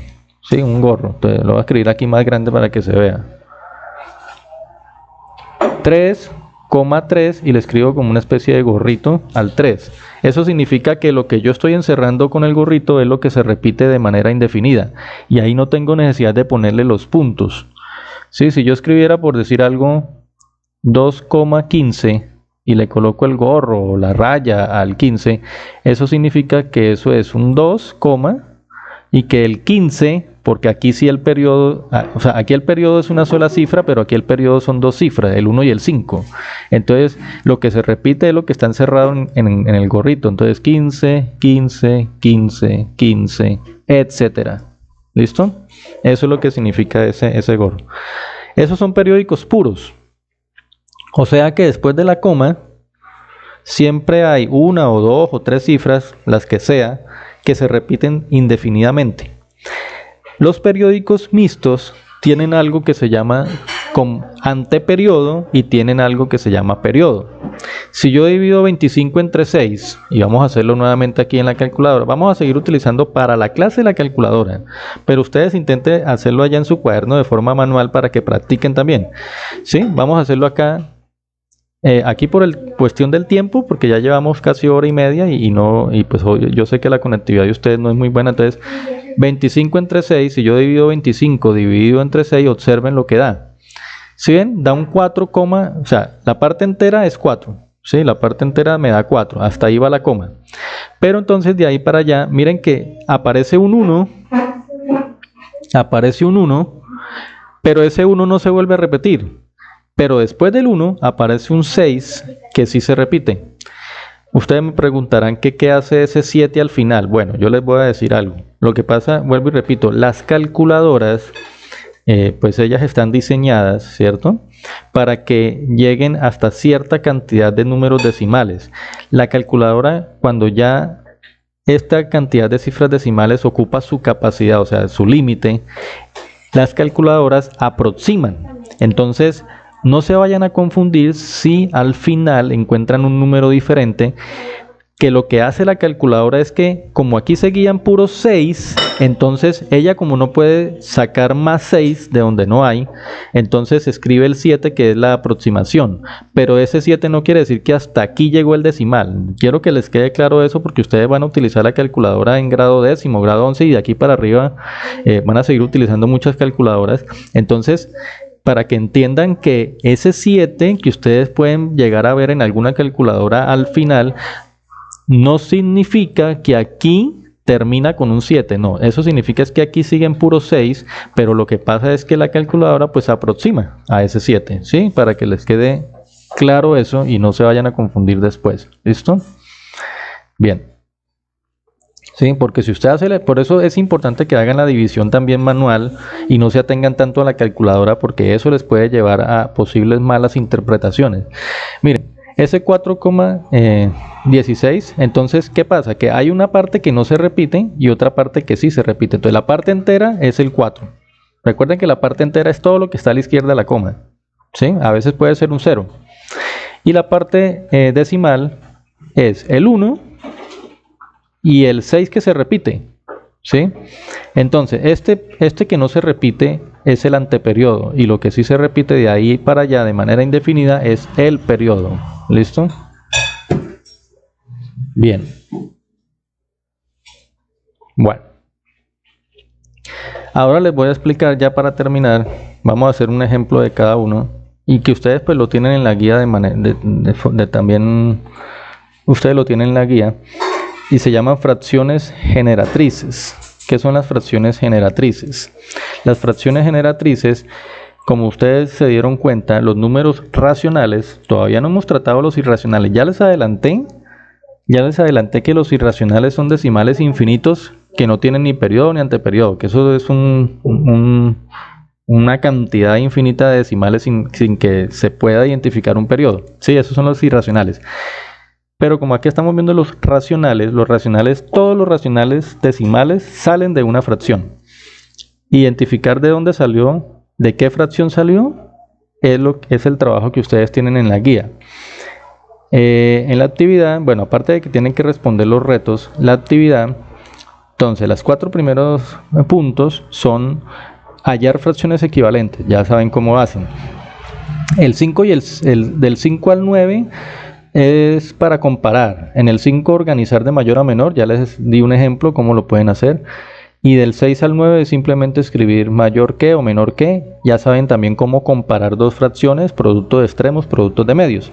Speaker 1: ¿sí? Un gorro. Entonces lo voy a escribir aquí más grande para que se vea. 3,3 y le escribo como una especie de gorrito al 3. Eso significa que lo que yo estoy encerrando con el gorrito es lo que se repite de manera indefinida. Y ahí no tengo necesidad de ponerle los puntos. ¿Sí? Si yo escribiera, por decir algo, 2,15 y le coloco el gorro o la raya al 15, eso significa que eso es un 2, y que el 15, porque aquí sí el periodo, o sea, aquí el periodo es una sola cifra, pero aquí el periodo son dos cifras, el 1 y el 5. Entonces, lo que se repite es lo que está encerrado en el gorrito. Entonces, 15, 15, 15, 15, etcétera. ¿Listo? Eso es lo que significa ese gorro. Esos son periódicos puros. O sea que después de la coma, siempre hay una o dos o tres cifras, las que sea, que se repiten indefinidamente. Los periódicos mixtos tienen algo que se llama anteperiodo y tienen algo que se llama periodo. Si yo divido 25 entre 6, y vamos a hacerlo nuevamente aquí en la calculadora, vamos a seguir utilizando para la clase la calculadora, pero ustedes intenten hacerlo allá en su cuaderno de forma manual para que practiquen también. ¿Sí? Vamos a hacerlo acá. Aquí por cuestión del tiempo, porque ya llevamos casi hora y media y pues yo sé que la conectividad de ustedes no es muy buena. Entonces 25 entre 6, si yo divido 25 dividido entre 6, observen lo que da. ¿Sí ven? Da un 4, o sea, la parte entera es 4. ¿Sí? La parte entera me da 4, hasta ahí va la coma. Pero entonces de ahí para allá, miren que aparece un 1, pero ese 1 no se vuelve a repetir. Pero después del 1 aparece un 6 que sí se repite. Ustedes me preguntarán que qué hace ese 7 al final. Bueno, yo les voy a decir algo. Lo que pasa, vuelvo y repito, las calculadoras, pues ellas están diseñadas, ¿cierto?, para que lleguen hasta cierta cantidad de números decimales. La calculadora, cuando ya esta cantidad de cifras decimales ocupa su capacidad, o sea, su límite, las calculadoras aproximan. Entonces, no se vayan a confundir si al final encuentran un número diferente. que lo que hace la calculadora es que como aquí seguían puros 6, entonces ella como no puede sacar más 6 de donde no hay, entonces escribe el 7 que es la aproximación, pero ese 7 no quiere decir que hasta aquí llegó el decimal. Quiero que les quede claro eso porque ustedes van a utilizar la calculadora en grado décimo, grado 11 y de aquí para arriba van a seguir utilizando muchas calculadoras. Entonces, para que entiendan que ese 7 que ustedes pueden llegar a ver en alguna calculadora al final no significa que aquí termina con un 7, no, eso significa es que aquí siguen puros 6, pero lo que pasa es que la calculadora pues aproxima a ese 7, ¿sí? Para que les quede claro eso y no se vayan a confundir después, ¿listo? Bien. Sí, porque si usted hace, por eso es importante que hagan la división también manual y no se atengan tanto a la calculadora porque eso les puede llevar a posibles malas interpretaciones. Miren, ese 4,16, entonces, ¿qué pasa? Que hay una parte que no se repite y otra parte que sí se repite. Entonces, la parte entera es el 4. Recuerden que la parte entera es todo lo que está a la izquierda de la coma, ¿sí? A veces puede ser un 0. Y la parte decimal es el 1 y el 6 que se repite, ¿sí? Entonces, este que no se repite es el anteperiodo y lo que sí se repite de ahí para allá de manera indefinida es el periodo. ¿Listo? Bien. Bueno. Ahora les voy a explicar ya para terminar, vamos a hacer un ejemplo de cada uno y que ustedes pues lo tienen en la guía también, ustedes lo tienen en la guía. Y se llaman fracciones generatrices. ¿Qué son las fracciones generatrices? Las fracciones generatrices, como ustedes se dieron cuenta, los números racionales, todavía no hemos tratado los irracionales. Ya les adelanté que los irracionales son decimales infinitos que no tienen ni periodo ni anteperiodo, que eso es una cantidad infinita de decimales sin que se pueda identificar un periodo. Sí, esos son los irracionales. Pero como aquí estamos viendo los racionales, todos los racionales decimales salen de una fracción. Identificar de dónde salió, de qué fracción salió, es el trabajo que ustedes tienen en la guía. En la actividad, bueno, aparte de que tienen que responder los retos, la actividad, entonces los 4 primeros puntos son hallar fracciones equivalentes, ya saben cómo hacen. El 5 y del 5 al 9 es para comparar. En el 5 organizar de mayor a menor, ya les di un ejemplo cómo lo pueden hacer. Y del 6 al 9 es simplemente escribir mayor que o menor que. Ya saben también cómo comparar dos fracciones, producto de extremos, productos de medios.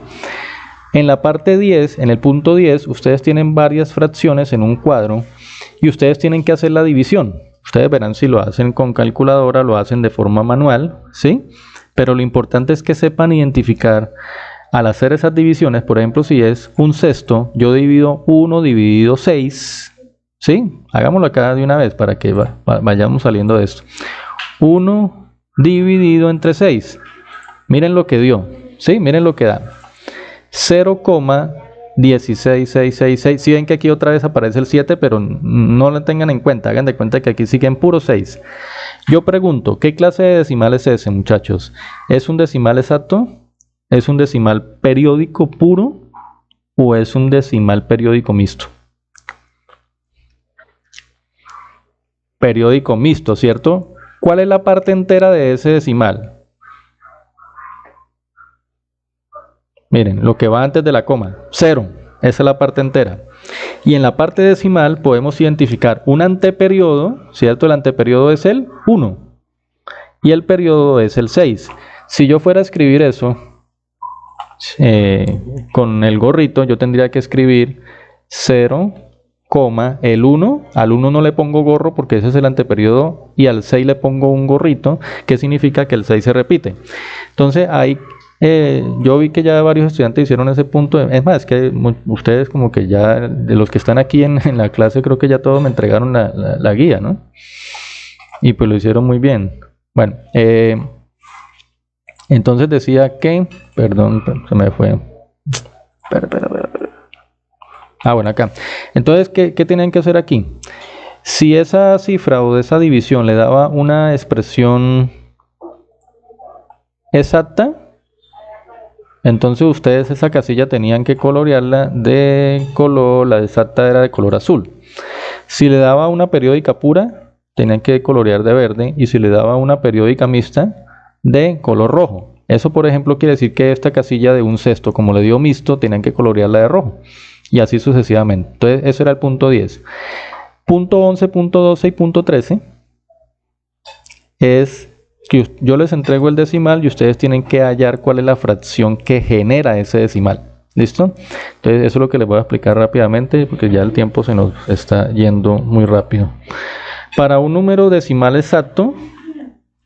Speaker 1: En la parte 10, en el punto 10, ustedes tienen varias fracciones en un cuadro y ustedes tienen que hacer la división. Ustedes verán si lo hacen con calculadora, lo hacen de forma manual, ¿sí? Pero lo importante es que sepan identificar. Al hacer esas divisiones, por ejemplo, si es un sexto, yo divido 1 dividido 6, ¿sí? Hagámoslo acá de una vez para que vayamos saliendo de esto. 1 dividido entre 6. Miren lo que dio, ¿sí? Miren lo que da. 0,16666. Si ven que aquí otra vez aparece el 7, pero no lo tengan en cuenta. Hagan de cuenta que aquí siguen puros 6. Yo pregunto, ¿qué clase de decimal es ese, muchachos? ¿Es un decimal exacto? ¿Es un decimal periódico puro o es un decimal periódico mixto? Periódico mixto, ¿cierto? ¿Cuál es la parte entera de ese decimal? Miren, lo que va antes de la coma, 0, esa es la parte entera. Y en la parte decimal podemos identificar un anteperiodo, ¿cierto? El anteperiodo es el 1 y el periodo es el 6. Si yo fuera a escribir eso con el gorrito, yo tendría que escribir 0, el 1, al 1 no le pongo gorro porque ese es el anteperiodo y al 6 le pongo un gorrito, que significa que el 6 se repite. Entonces ahí yo vi que ya varios estudiantes hicieron ese punto, es más, que ustedes como que ya, de los que están aquí en la clase, creo que ya todos me entregaron la guía, ¿no? Y pues lo hicieron muy bien. Bueno, entonces decía que, perdón, se me fue. Espera. Ah, bueno, acá. Entonces, ¿qué tenían que hacer aquí? Si esa cifra o esa división le daba una expresión exacta, Entonces ustedes esa casilla tenían que colorearla de color, la exacta era de color azul. Si le daba una periódica pura, tenían que colorear de verde, y si le daba una periódica mixta, de color rojo. Eso, por ejemplo, quiere decir que esta casilla de un sexto, como le dio mixto, tenían que colorearla de rojo, y así sucesivamente. Entonces eso era el punto 10. Punto 11, punto 12 y punto 13 es que yo les entrego el decimal y ustedes tienen que hallar cuál es la fracción que genera ese decimal. ¿Listo? Entonces eso es lo que les voy a explicar rápidamente, porque ya el tiempo se nos está yendo muy rápido. Para un número decimal exacto,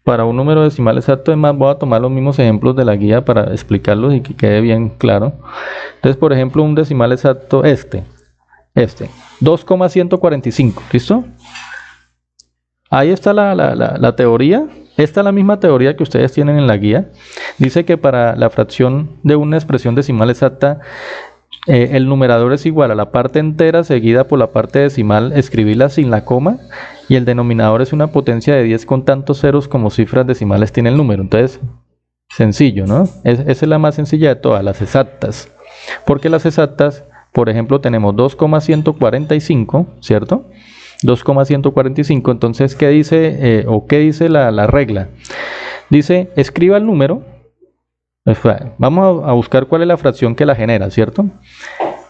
Speaker 1: es más, voy a tomar los mismos ejemplos de la guía para explicarlos y que quede bien claro. Entonces, por ejemplo, un decimal exacto, este 2,145, ¿listo? Ahí está la teoría. Esta es la misma teoría que ustedes tienen en la guía. Dice que para la fracción de una expresión decimal exacta, el numerador es igual a la parte entera seguida por la parte decimal, escribirla sin la coma, y el denominador es una potencia de 10 con tantos ceros como cifras decimales tiene el número. Entonces, sencillo, ¿no? Esa es la más sencilla de todas, las exactas. Porque las exactas, por ejemplo, tenemos 2,145, ¿cierto? 2,145. Entonces, ¿qué dice qué dice la regla? Dice, escriba el número. Vamos a buscar cuál es la fracción que la genera, ¿cierto?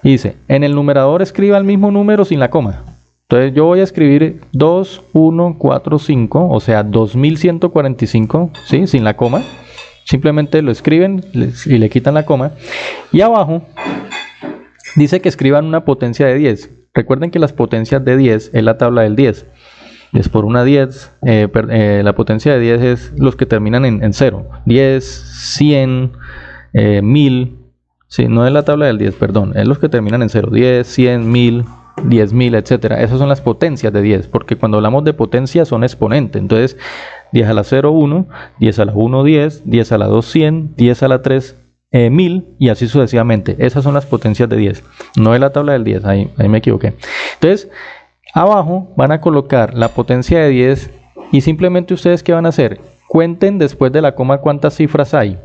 Speaker 1: Y dice, en el numerador escriba el mismo número sin la coma. Entonces yo voy a escribir 2145, o sea 2145, ¿sí? Sin la coma. Simplemente lo escriben y le quitan la coma. Y abajo dice que escriban una potencia de 10. Recuerden que las potencias de 10 es la tabla del 10. Es por una 10, la potencia de 10 es los que terminan en 0. 10, 100, 1000. Sí, no es la tabla del 10, perdón. Es los que terminan en 0. 10, 100, 1000, 10.000, etcétera. Esas son las potencias de 10, porque cuando hablamos de potencia son exponentes. Entonces, 10 a la 0, 1, 10 a la 1, 10, 10 a la 2, 100, 10 a la 3, 1000, y así sucesivamente. Esas son las potencias de 10. No es la tabla del 10, ahí me equivoqué. Entonces, abajo van a colocar la potencia de 10 y simplemente ustedes ¿qué van a hacer? Cuenten después de la coma cuántas cifras hay.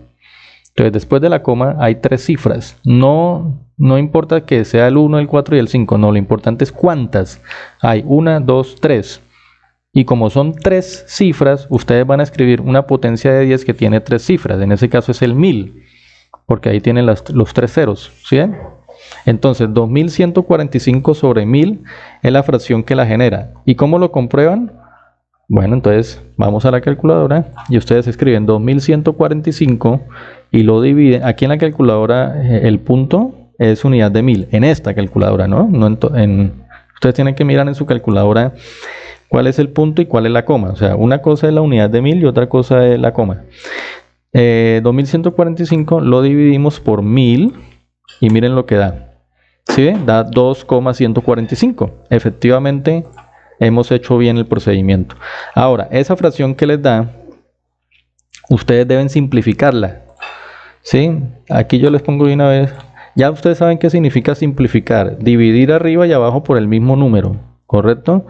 Speaker 1: Entonces después de la coma hay 3 cifras. No importa que sea el 1, el 4 y el 5. No, lo importante es cuántas. Hay 1, 2, 3. Y como son 3 cifras, ustedes van a escribir una potencia de 10 que tiene 3 cifras. En ese caso es el 1000. Porque ahí tienen los 3 ceros. ¿Sí? Entonces 2145 sobre 1000 es la fracción que la genera. ¿Y cómo lo comprueban? Bueno, entonces vamos a la calculadora y ustedes escriben 2145 y lo dividen. Aquí en la calculadora el punto es unidad de 1000. En esta calculadora, ¿no? Ustedes tienen que mirar en su calculadora cuál es el punto y cuál es la coma. O sea, una cosa es la unidad de 1000 y otra cosa es la coma. 2145 lo dividimos por 1000 y miren lo que da. ¿Sí? Da 2,145. Efectivamente, hemos hecho bien el procedimiento. Ahora, esa fracción que les da, ustedes deben simplificarla. ¿Sí? Aquí yo les pongo de una vez. Ya ustedes saben qué significa simplificar. Dividir arriba y abajo por el mismo número. ¿Correcto?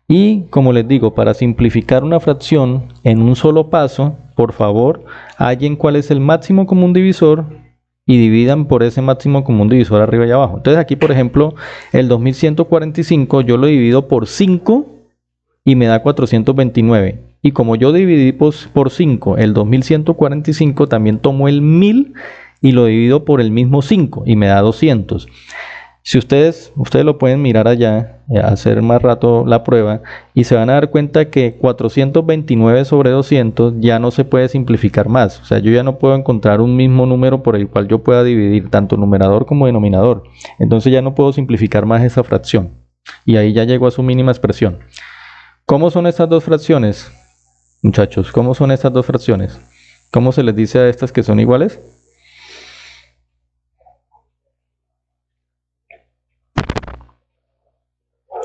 Speaker 1: Y como les digo, para simplificar una fracción en un solo paso, por favor, hallen cuál es el máximo común divisor y dividan por ese máximo común divisor arriba y abajo. Entonces aquí, por ejemplo, el 2145 yo lo divido por 5 y me da 429. Y como yo dividí por 5 el 2145, también tomo el 1000 y lo divido por el mismo 5 y me da 200. Si ustedes lo pueden mirar allá, hacer más rato la prueba, y se van a dar cuenta que 429 sobre 200 ya no se puede simplificar más. O sea, yo ya no puedo encontrar un mismo número por el cual yo pueda dividir tanto numerador como denominador. Entonces ya no puedo simplificar más esa fracción. Y ahí ya llegó a su mínima expresión. ¿Cómo son estas dos fracciones, muchachos? ¿Cómo son estas dos fracciones? ¿Cómo se les dice a estas que son iguales?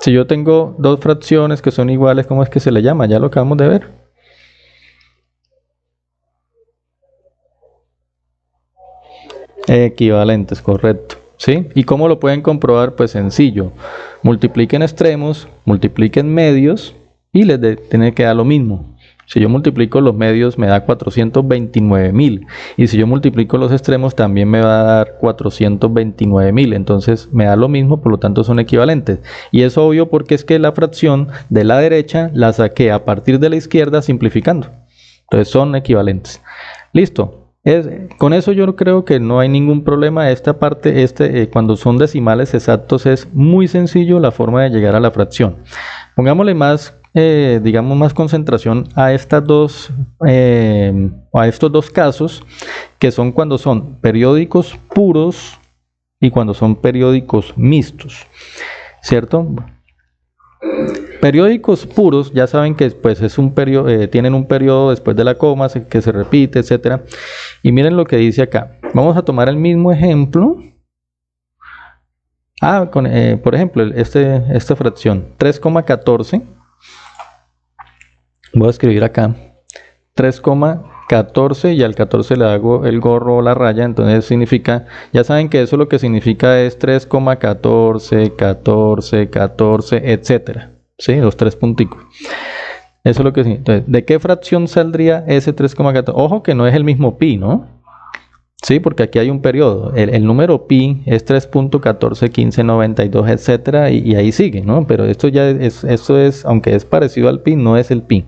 Speaker 1: Si yo tengo dos fracciones que son iguales, ¿cómo es que se le llama? Ya lo acabamos de ver. Equivalentes, correcto. ¿Sí? ¿Y cómo lo pueden comprobar? Pues sencillo. Multipliquen extremos, multipliquen medios y les tiene que dar lo mismo. Si yo multiplico los medios me da 429.000. Y si yo multiplico los extremos también me va a dar 429.000. Entonces me da lo mismo, por lo tanto son equivalentes. Y es obvio porque es que la fracción de la derecha la saqué a partir de la izquierda simplificando. Entonces son equivalentes. Listo. Con eso yo creo que no hay ningún problema. Esta parte, cuando son decimales exactos, es muy sencillo la forma de llegar a la fracción. Pongámosle más, digamos, más concentración a estos dos casos, que son cuando son periódicos puros y cuando son periódicos mixtos, ¿cierto? Periódicos puros, ya saben que pues es tienen un periodo después de la coma que se repite, etcétera. Y miren lo que dice acá. Vamos a tomar el mismo ejemplo. Por ejemplo, esta fracción 3,14. Voy a escribir acá 3,14 y al 14 le hago el gorro o la raya, entonces significa, ya saben que eso lo que significa es 3,14, 14, 14, etcétera. ¿Sí? Los tres punticos. Eso es lo que significa. Entonces, ¿de qué fracción saldría ese 3,14? Ojo que no es el mismo pi, ¿no? Sí, porque aquí hay un periodo. El número pi es 3.141592, etcétera, y ahí sigue, ¿no? Pero esto es, aunque es parecido al pi, no es el pi.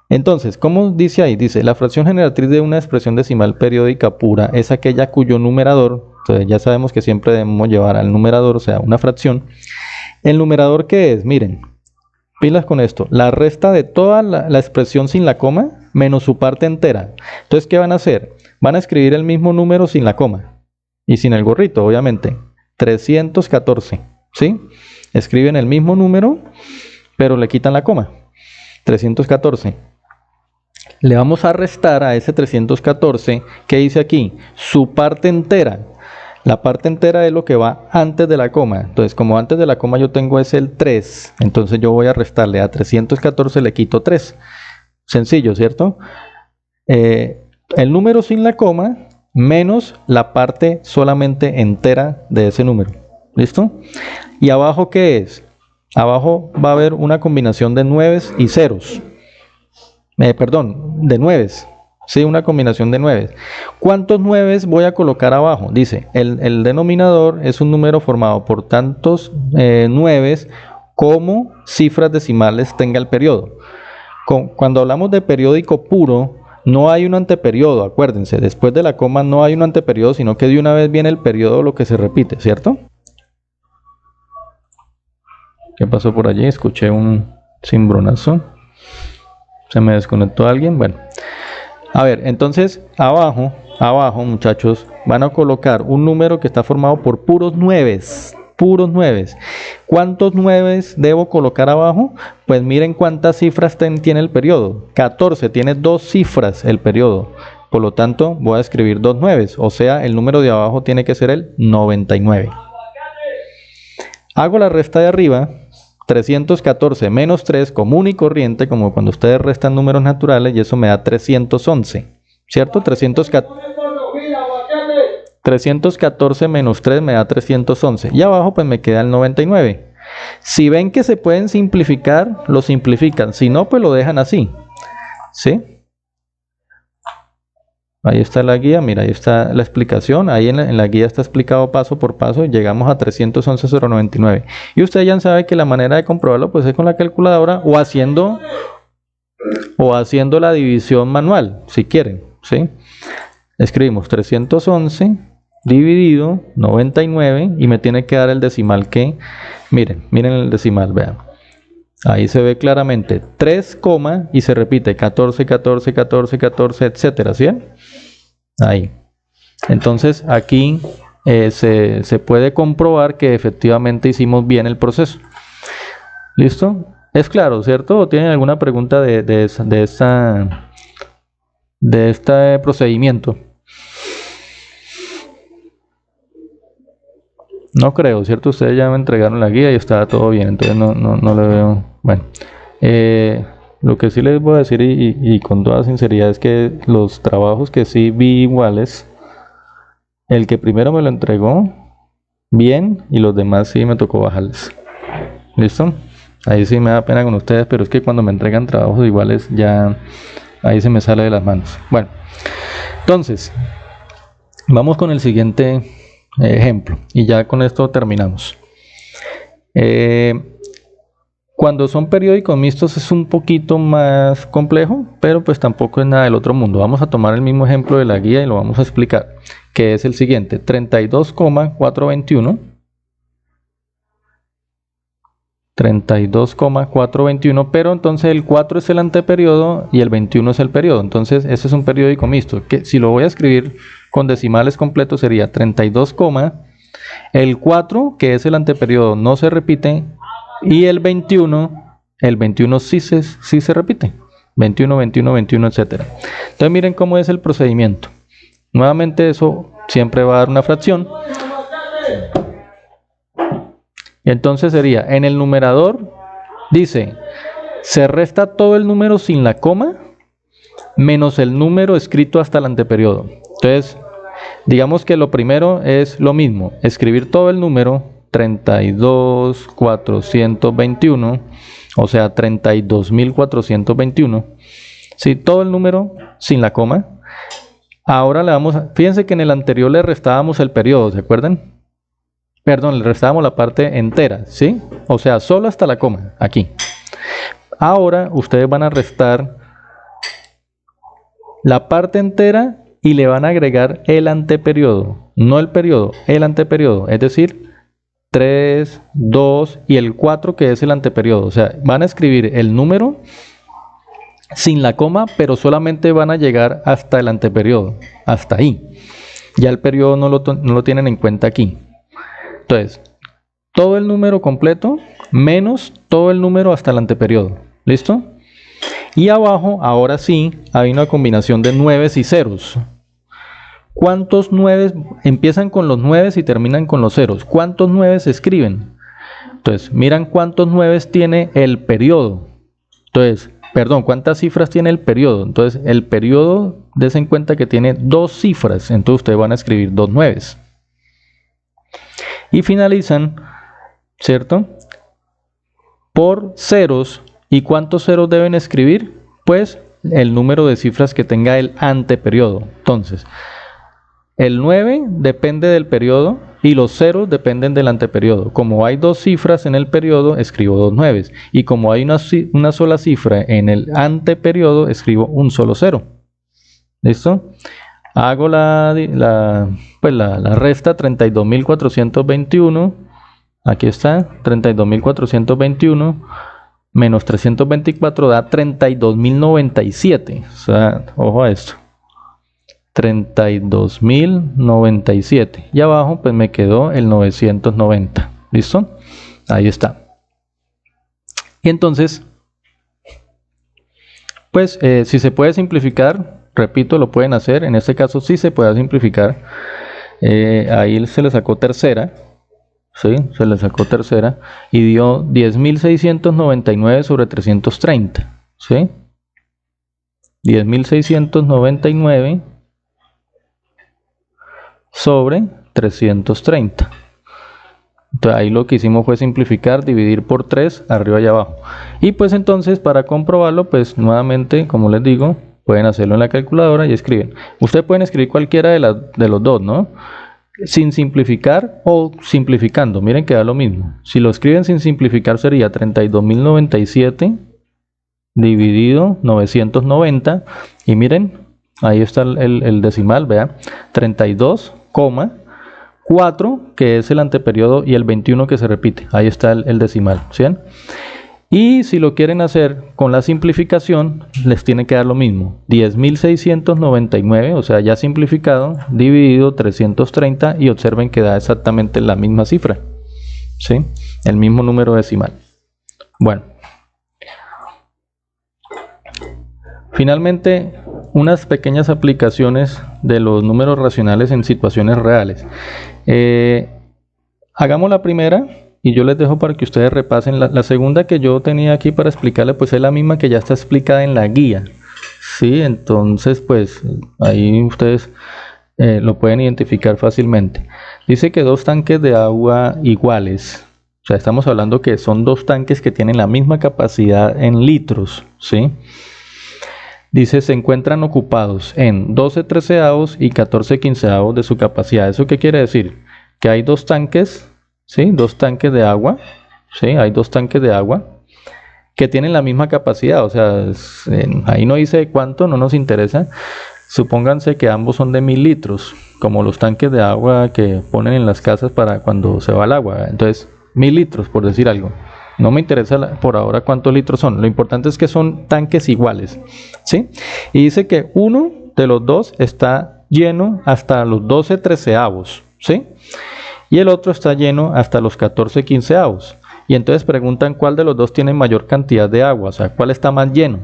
Speaker 1: Entonces, ¿cómo dice ahí? Dice, la fracción generatriz de una expresión decimal periódica pura es aquella cuyo numerador, entonces ya sabemos que siempre debemos llevar al numerador, o sea, una fracción. ¿El numerador qué es? Miren, pilas con esto. La resta de toda la expresión sin la coma menos su parte entera. Entonces, ¿qué van a hacer? Van a escribir el mismo número sin la coma y sin el gorrito, obviamente. 314, ¿sí? Escriben el mismo número, pero le quitan la coma. 314. Le vamos a restar a ese 314, ¿qué dice aquí? Su parte entera. La parte entera es lo que va antes de la coma. Entonces, como antes de la coma yo tengo es el 3, entonces yo voy a restarle a 314, le quito 3. Sencillo, ¿cierto? El número sin la coma menos la parte solamente entera de ese número. ¿Listo? ¿Y abajo qué es? Abajo va a haber una combinación de 9 y ceros. De 9. Sí, una combinación de 9. ¿Cuántos 9 voy a colocar abajo? Dice, el denominador es un número formado por tantos 9 como cifras decimales tenga el periodo. Cuando hablamos de periódico puro, no hay un anteperiodo, acuérdense, después de la coma no hay un anteperiodo, sino que de una vez viene el periodo lo que se repite, ¿cierto? ¿Qué pasó por allí? Escuché un cimbronazo. ¿Se me desconectó alguien? Bueno. A ver, entonces abajo, muchachos, van a colocar un número que está formado por puros 9. Puros 9. ¿Cuántos 9 debo colocar abajo? Pues miren cuántas cifras tiene el periodo. 14, tiene 2 cifras el periodo. Por lo tanto, voy a escribir 2 9. O sea, el número de abajo tiene que ser el 99. Hago la resta de arriba. 314 menos 3, común y corriente, como cuando ustedes restan números naturales, y eso me da 311, ¿cierto? 314 menos 3 me da 311, y abajo pues me queda el 99. Si ven que se pueden simplificar, lo simplifican, si no, pues lo dejan así, ¿sí? Ahí está la guía, mira, ahí está la explicación, ahí en la guía está explicado paso por paso y llegamos a 311,099. Y ustedes ya saben que la manera de comprobarlo pues es con la calculadora o haciendo la división manual, si quieren, ¿sí? Escribimos 311 dividido 99 y me tiene que dar el decimal que, miren el decimal, vean. Ahí se ve claramente 3, y se repite 14, 14, 14, 14, etcétera, ¿sí? Ahí. Entonces aquí se puede comprobar que efectivamente hicimos bien el proceso. ¿Listo? ¿Es claro, cierto? ¿O tienen alguna pregunta de este procedimiento? No creo, ¿cierto? Ustedes ya me entregaron la guía y estaba todo bien, entonces no le veo. Bueno, lo que sí les voy a decir y con toda sinceridad es que los trabajos que sí vi iguales, el que primero me lo entregó bien y los demás sí me tocó bajarles. ¿Listo? Ahí sí me da pena con ustedes, pero es que cuando me entregan trabajos iguales ya ahí se me sale de las manos. Bueno, entonces vamos con el siguiente ejemplo y ya con esto terminamos. Cuando son periódicos mixtos es un poquito más complejo, pero pues tampoco es nada del otro mundo. Vamos a tomar el mismo ejemplo de la guía y lo vamos a explicar, que es el siguiente: 32,421. 32,421, pero entonces el 4 es el anteperiodo y el 21 es el periodo. Entonces ese es un periódico mixto, que si lo voy a escribir con decimales completos sería 32, el 4, que es el anteperiodo, no se repite, y el 21 sí se repite. 21, 21, 21, etcétera. Entonces miren cómo es el procedimiento. Nuevamente eso siempre va a dar una fracción. Entonces sería, en el numerador, dice, se resta todo el número sin la coma, menos el número escrito hasta el anteperiodo. Entonces, digamos que lo primero es lo mismo, escribir todo el número, 32,421, o sea, 32,421, ¿sí? Todo el número sin la coma. Ahora le vamos a, fíjense que en el anterior le restábamos el periodo, ¿se acuerdan? Perdón, le restábamos la parte entera, ¿sí? O sea, solo hasta la coma, aquí. Ahora ustedes van a restar la parte entera y le van a agregar el anteperiodo, no el periodo, el anteperiodo, es decir, 3, 2 y el 4 que es el anteperiodo. O sea, van a escribir el número sin la coma, pero solamente van a llegar hasta el anteperiodo, hasta ahí. Ya el periodo no lo tienen en cuenta aquí. Entonces, todo el número completo menos todo el número hasta el anteperiodo. ¿Listo? Y abajo, ahora sí, hay una combinación de 9 y ceros. ¿Cuántos 9 empiezan con los 9 y terminan con los ceros? ¿Cuántos 9 se escriben? Entonces, miran cuántos 9 tiene el periodo. Entonces, perdón, ¿cuántas cifras tiene el periodo? Entonces, el periodo, dense en cuenta que tiene 2 cifras. Entonces, ustedes van a escribir 2 9. Y finalizan, ¿cierto?, por ceros. ¿Y cuántos ceros deben escribir? Pues el número de cifras que tenga el anteperiodo. Entonces, el 9 depende del periodo y los ceros dependen del anteperiodo. Como hay 2 cifras en el periodo, escribo 2 9. Y como hay una sola cifra en el anteperiodo, escribo un solo cero. ¿Listo? Hago la resta, 32,421, aquí está, 32,421 menos 324 da 32,097, o sea, ojo a esto, 32,097, y abajo pues me quedó el 990, ¿listo? Ahí está. Y entonces, pues si se puede simplificar, repito, lo pueden hacer. En este caso sí se puede simplificar. Ahí se le sacó tercera. ¿Sí? Se le sacó tercera. Y dio 10,699 sobre 330. ¿Sí? 10,699 sobre 330. Entonces ahí lo que hicimos fue simplificar, dividir por 3 arriba y abajo. Y pues entonces para comprobarlo, pues nuevamente, como les digo, pueden hacerlo en la calculadora y escriben. Ustedes pueden escribir cualquiera de los dos, ¿no? Sin simplificar o simplificando. Miren que da lo mismo. Si lo escriben sin simplificar sería 32,097 dividido 990. Y miren, ahí está el decimal, vea. 32,4 que es el anteperiodo y el 21 que se repite. Ahí está el decimal, ¿sí? Y si lo quieren hacer con la simplificación, les tiene que dar lo mismo. 10,699, o sea, ya simplificado, dividido 330, y observen que da exactamente la misma cifra, ¿sí? El mismo número decimal. Bueno. Finalmente, unas pequeñas aplicaciones de los números racionales en situaciones reales. Hagamos la primera. Y yo les dejo para que ustedes repasen. La segunda que yo tenía aquí para explicarles, pues es la misma que ya está explicada en la guía. Sí, entonces pues ahí ustedes lo pueden identificar fácilmente. Dice que 2 tanques de agua iguales, O sea, estamos hablando que son dos tanques que tienen la misma capacidad en litros, ¿sí? Dice, se encuentran ocupados en 12 treceavos y 14 quinceavos de su capacidad. ¿Eso qué quiere decir? Que hay dos tanques, ¿sí? Dos tanques de agua, ¿sí? Hay dos tanques de agua que tienen la misma capacidad. O sea, ahí no dice cuánto, no nos interesa. Supónganse que ambos son de 1000 litros, como los tanques de agua que ponen en las casas para cuando se va el agua. Entonces, 1000 litros, por decir algo. No me interesa por ahora cuántos litros son. Lo importante es que son tanques iguales, ¿sí? Y dice que uno de los dos está lleno hasta los 12 treceavos, ¿sí? Y el otro está lleno hasta los 14 quinceavos. Y entonces preguntan cuál de los dos tiene mayor cantidad de agua, o sea, cuál está más lleno.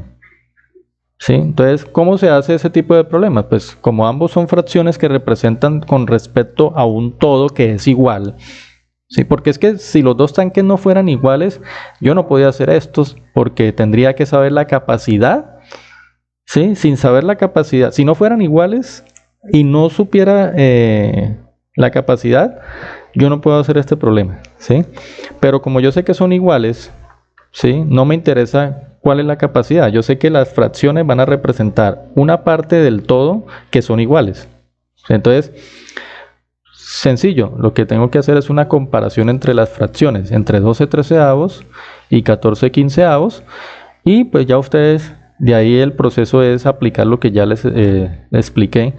Speaker 1: ¿Sí? Entonces, ¿cómo se hace ese tipo de problemas? Pues como ambos son fracciones que representan con respecto a un todo que es igual. Sí, porque es que si los dos tanques no fueran iguales, yo no podía hacer estos porque tendría que saber la capacidad, ¿sí? Sin saber la capacidad, si no fueran iguales y no supiera la capacidad, yo no puedo hacer este problema, ¿sí? Pero como yo sé que son iguales, ¿sí? No me interesa cuál es la capacidad. Yo sé que las fracciones van a representar una parte del todo que son iguales. Entonces, sencillo, lo que tengo que hacer es una comparación entre las fracciones, entre 12 treceavos y 14 quinceavos, y pues ya ustedes, de ahí el proceso es aplicar lo que ya les expliqué,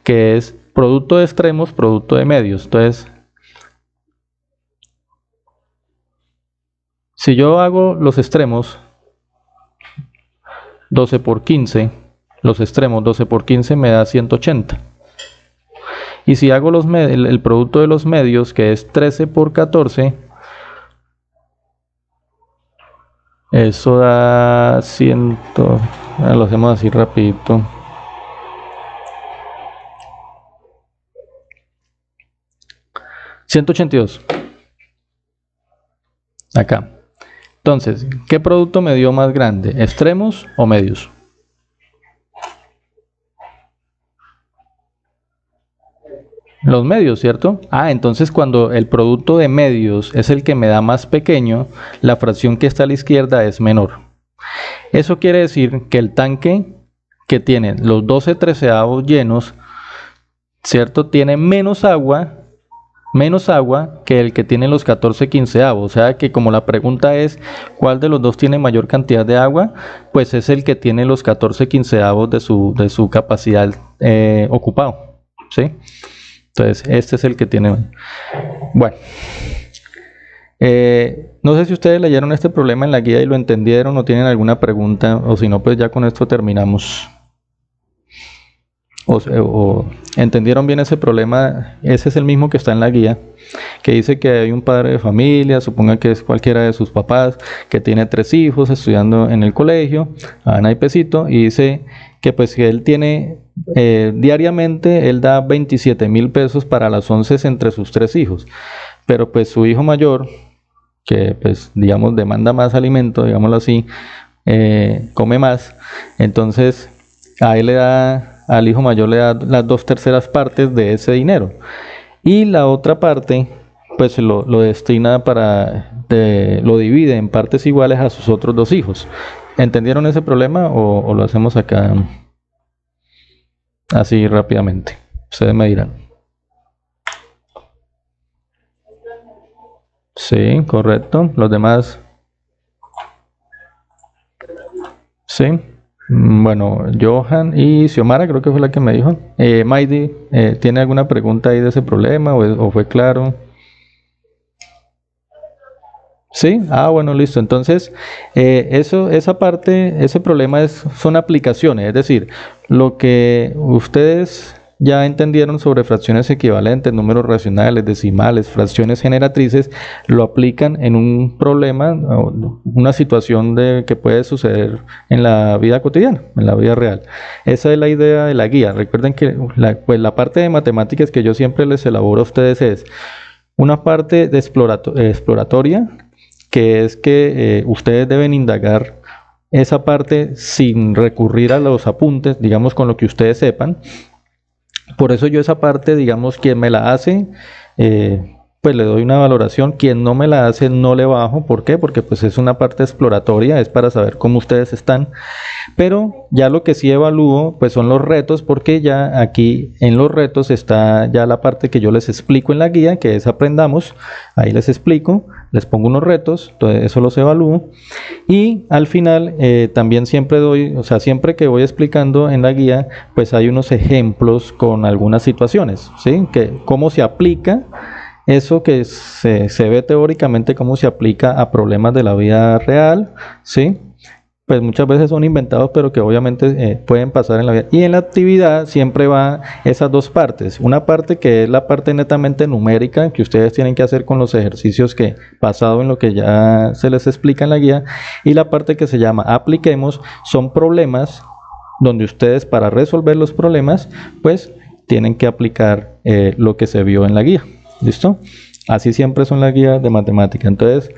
Speaker 1: que es producto de extremos, producto de medios. Entonces, si yo hago los extremos 12 por 15, los extremos 12 por 15 me da 180. Y si hago el producto de los medios, que es 13 por 14, eso da 100. Lo hacemos así rapidito. $182. Acá. Entonces, ¿qué producto me dio más grande? ¿Extremos o medios? Los medios, ¿cierto? Entonces cuando el producto de medios es el que me da más pequeño, la fracción que está a la izquierda es menor. Eso quiere decir que el tanque que tiene los 12 treceavos llenos, ¿cierto? Tiene menos agua que el que tiene los 14 quinceavos. O sea que como la pregunta es ¿cuál de los dos tiene mayor cantidad de agua? Pues es el que tiene los 14 quinceavos de su capacidad ocupado, ¿sí? Entonces, este es el que tiene. Bueno, no sé si ustedes leyeron este problema en la guía y lo entendieron o tienen alguna pregunta, o si no, pues ya con esto terminamos. O entendieron bien ese problema. Ese es el mismo que está en la guía, que dice que hay un padre de familia, suponga que es cualquiera de sus papás, que tiene 3 hijos estudiando en el colegio, a naipecito, y dice que pues que él tiene diariamente, él da 27,000 pesos para las 11 entre sus 3 hijos, pero pues su hijo mayor, que pues digamos demanda más alimento, digámoslo así, come más, entonces a él le da, al hijo mayor le da las 2/3 partes de ese dinero, y la otra parte pues lo destina lo divide en partes iguales a sus otros 2 hijos. ¿Entendieron ese problema o lo hacemos acá así rápidamente? Ustedes me dirán. Sí, correcto. Los demás. Sí. Bueno, Johan y Xiomara creo que fue la que me dijo. Maidi, ¿tiene alguna pregunta ahí de ese problema o fue claro? Sí, bueno, listo. Entonces, esa parte, ese problema son aplicaciones, es decir, lo que ustedes ya entendieron sobre fracciones equivalentes, números racionales, decimales, fracciones generatrices, lo aplican en un problema, una situación que puede suceder en la vida cotidiana, en la vida real. Esa es la idea de la guía. Recuerden que pues la parte de matemáticas que yo siempre les elaboro a ustedes es una parte de exploratoria, que es que ustedes deben indagar esa parte sin recurrir a los apuntes, digamos con lo que ustedes sepan. Por eso yo esa parte, digamos, quien me la hace, pues le doy una valoración. Quien no me la hace, no le bajo. ¿Por qué? Porque pues es una parte exploratoria, es para saber cómo ustedes están. Pero ya lo que sí evalúo, pues son los retos, porque ya aquí en los retos está ya la parte que yo les explico en la guía, que es aprendamos. Ahí les explico, les pongo unos retos, entonces eso los evalúo. Y al final también siempre doy, o sea, siempre que voy explicando en la guía, pues hay unos ejemplos con algunas situaciones, ¿sí? Que cómo se aplica eso que se ve teóricamente, cómo se aplica a problemas de la vida real, ¿sí? Pues muchas veces son inventados, pero que obviamente pueden pasar en la vida. Y en la actividad siempre va esas dos partes. Una parte que es la parte netamente numérica, que ustedes tienen que hacer con los ejercicios que, basado en lo que ya se les explica en la guía, y la parte que se llama apliquemos, son problemas donde ustedes, para resolver los problemas, pues tienen que aplicar lo que se vio en la guía. ¿Listo? Así siempre son las guías de matemática. Entonces,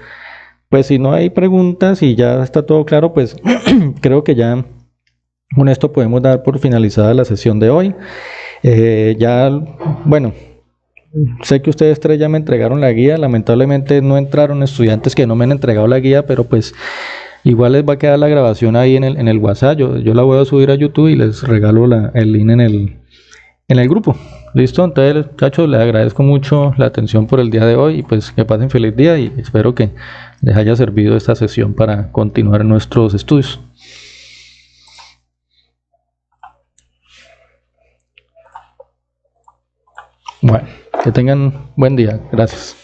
Speaker 1: pues si no hay preguntas y ya está todo claro, pues creo que ya con esto podemos dar por finalizada la sesión de hoy. Ya, bueno, sé que ustedes tres ya me entregaron la guía. Lamentablemente no entraron estudiantes que no me han entregado la guía, pero pues igual les va a quedar la grabación ahí en el WhatsApp. Yo la voy a subir a YouTube y les regalo el link en el grupo. Listo, entonces muchachos, les agradezco mucho la atención por el día de hoy y pues que pasen feliz día y espero que les haya servido esta sesión para continuar nuestros estudios. Bueno, que tengan buen día. Gracias.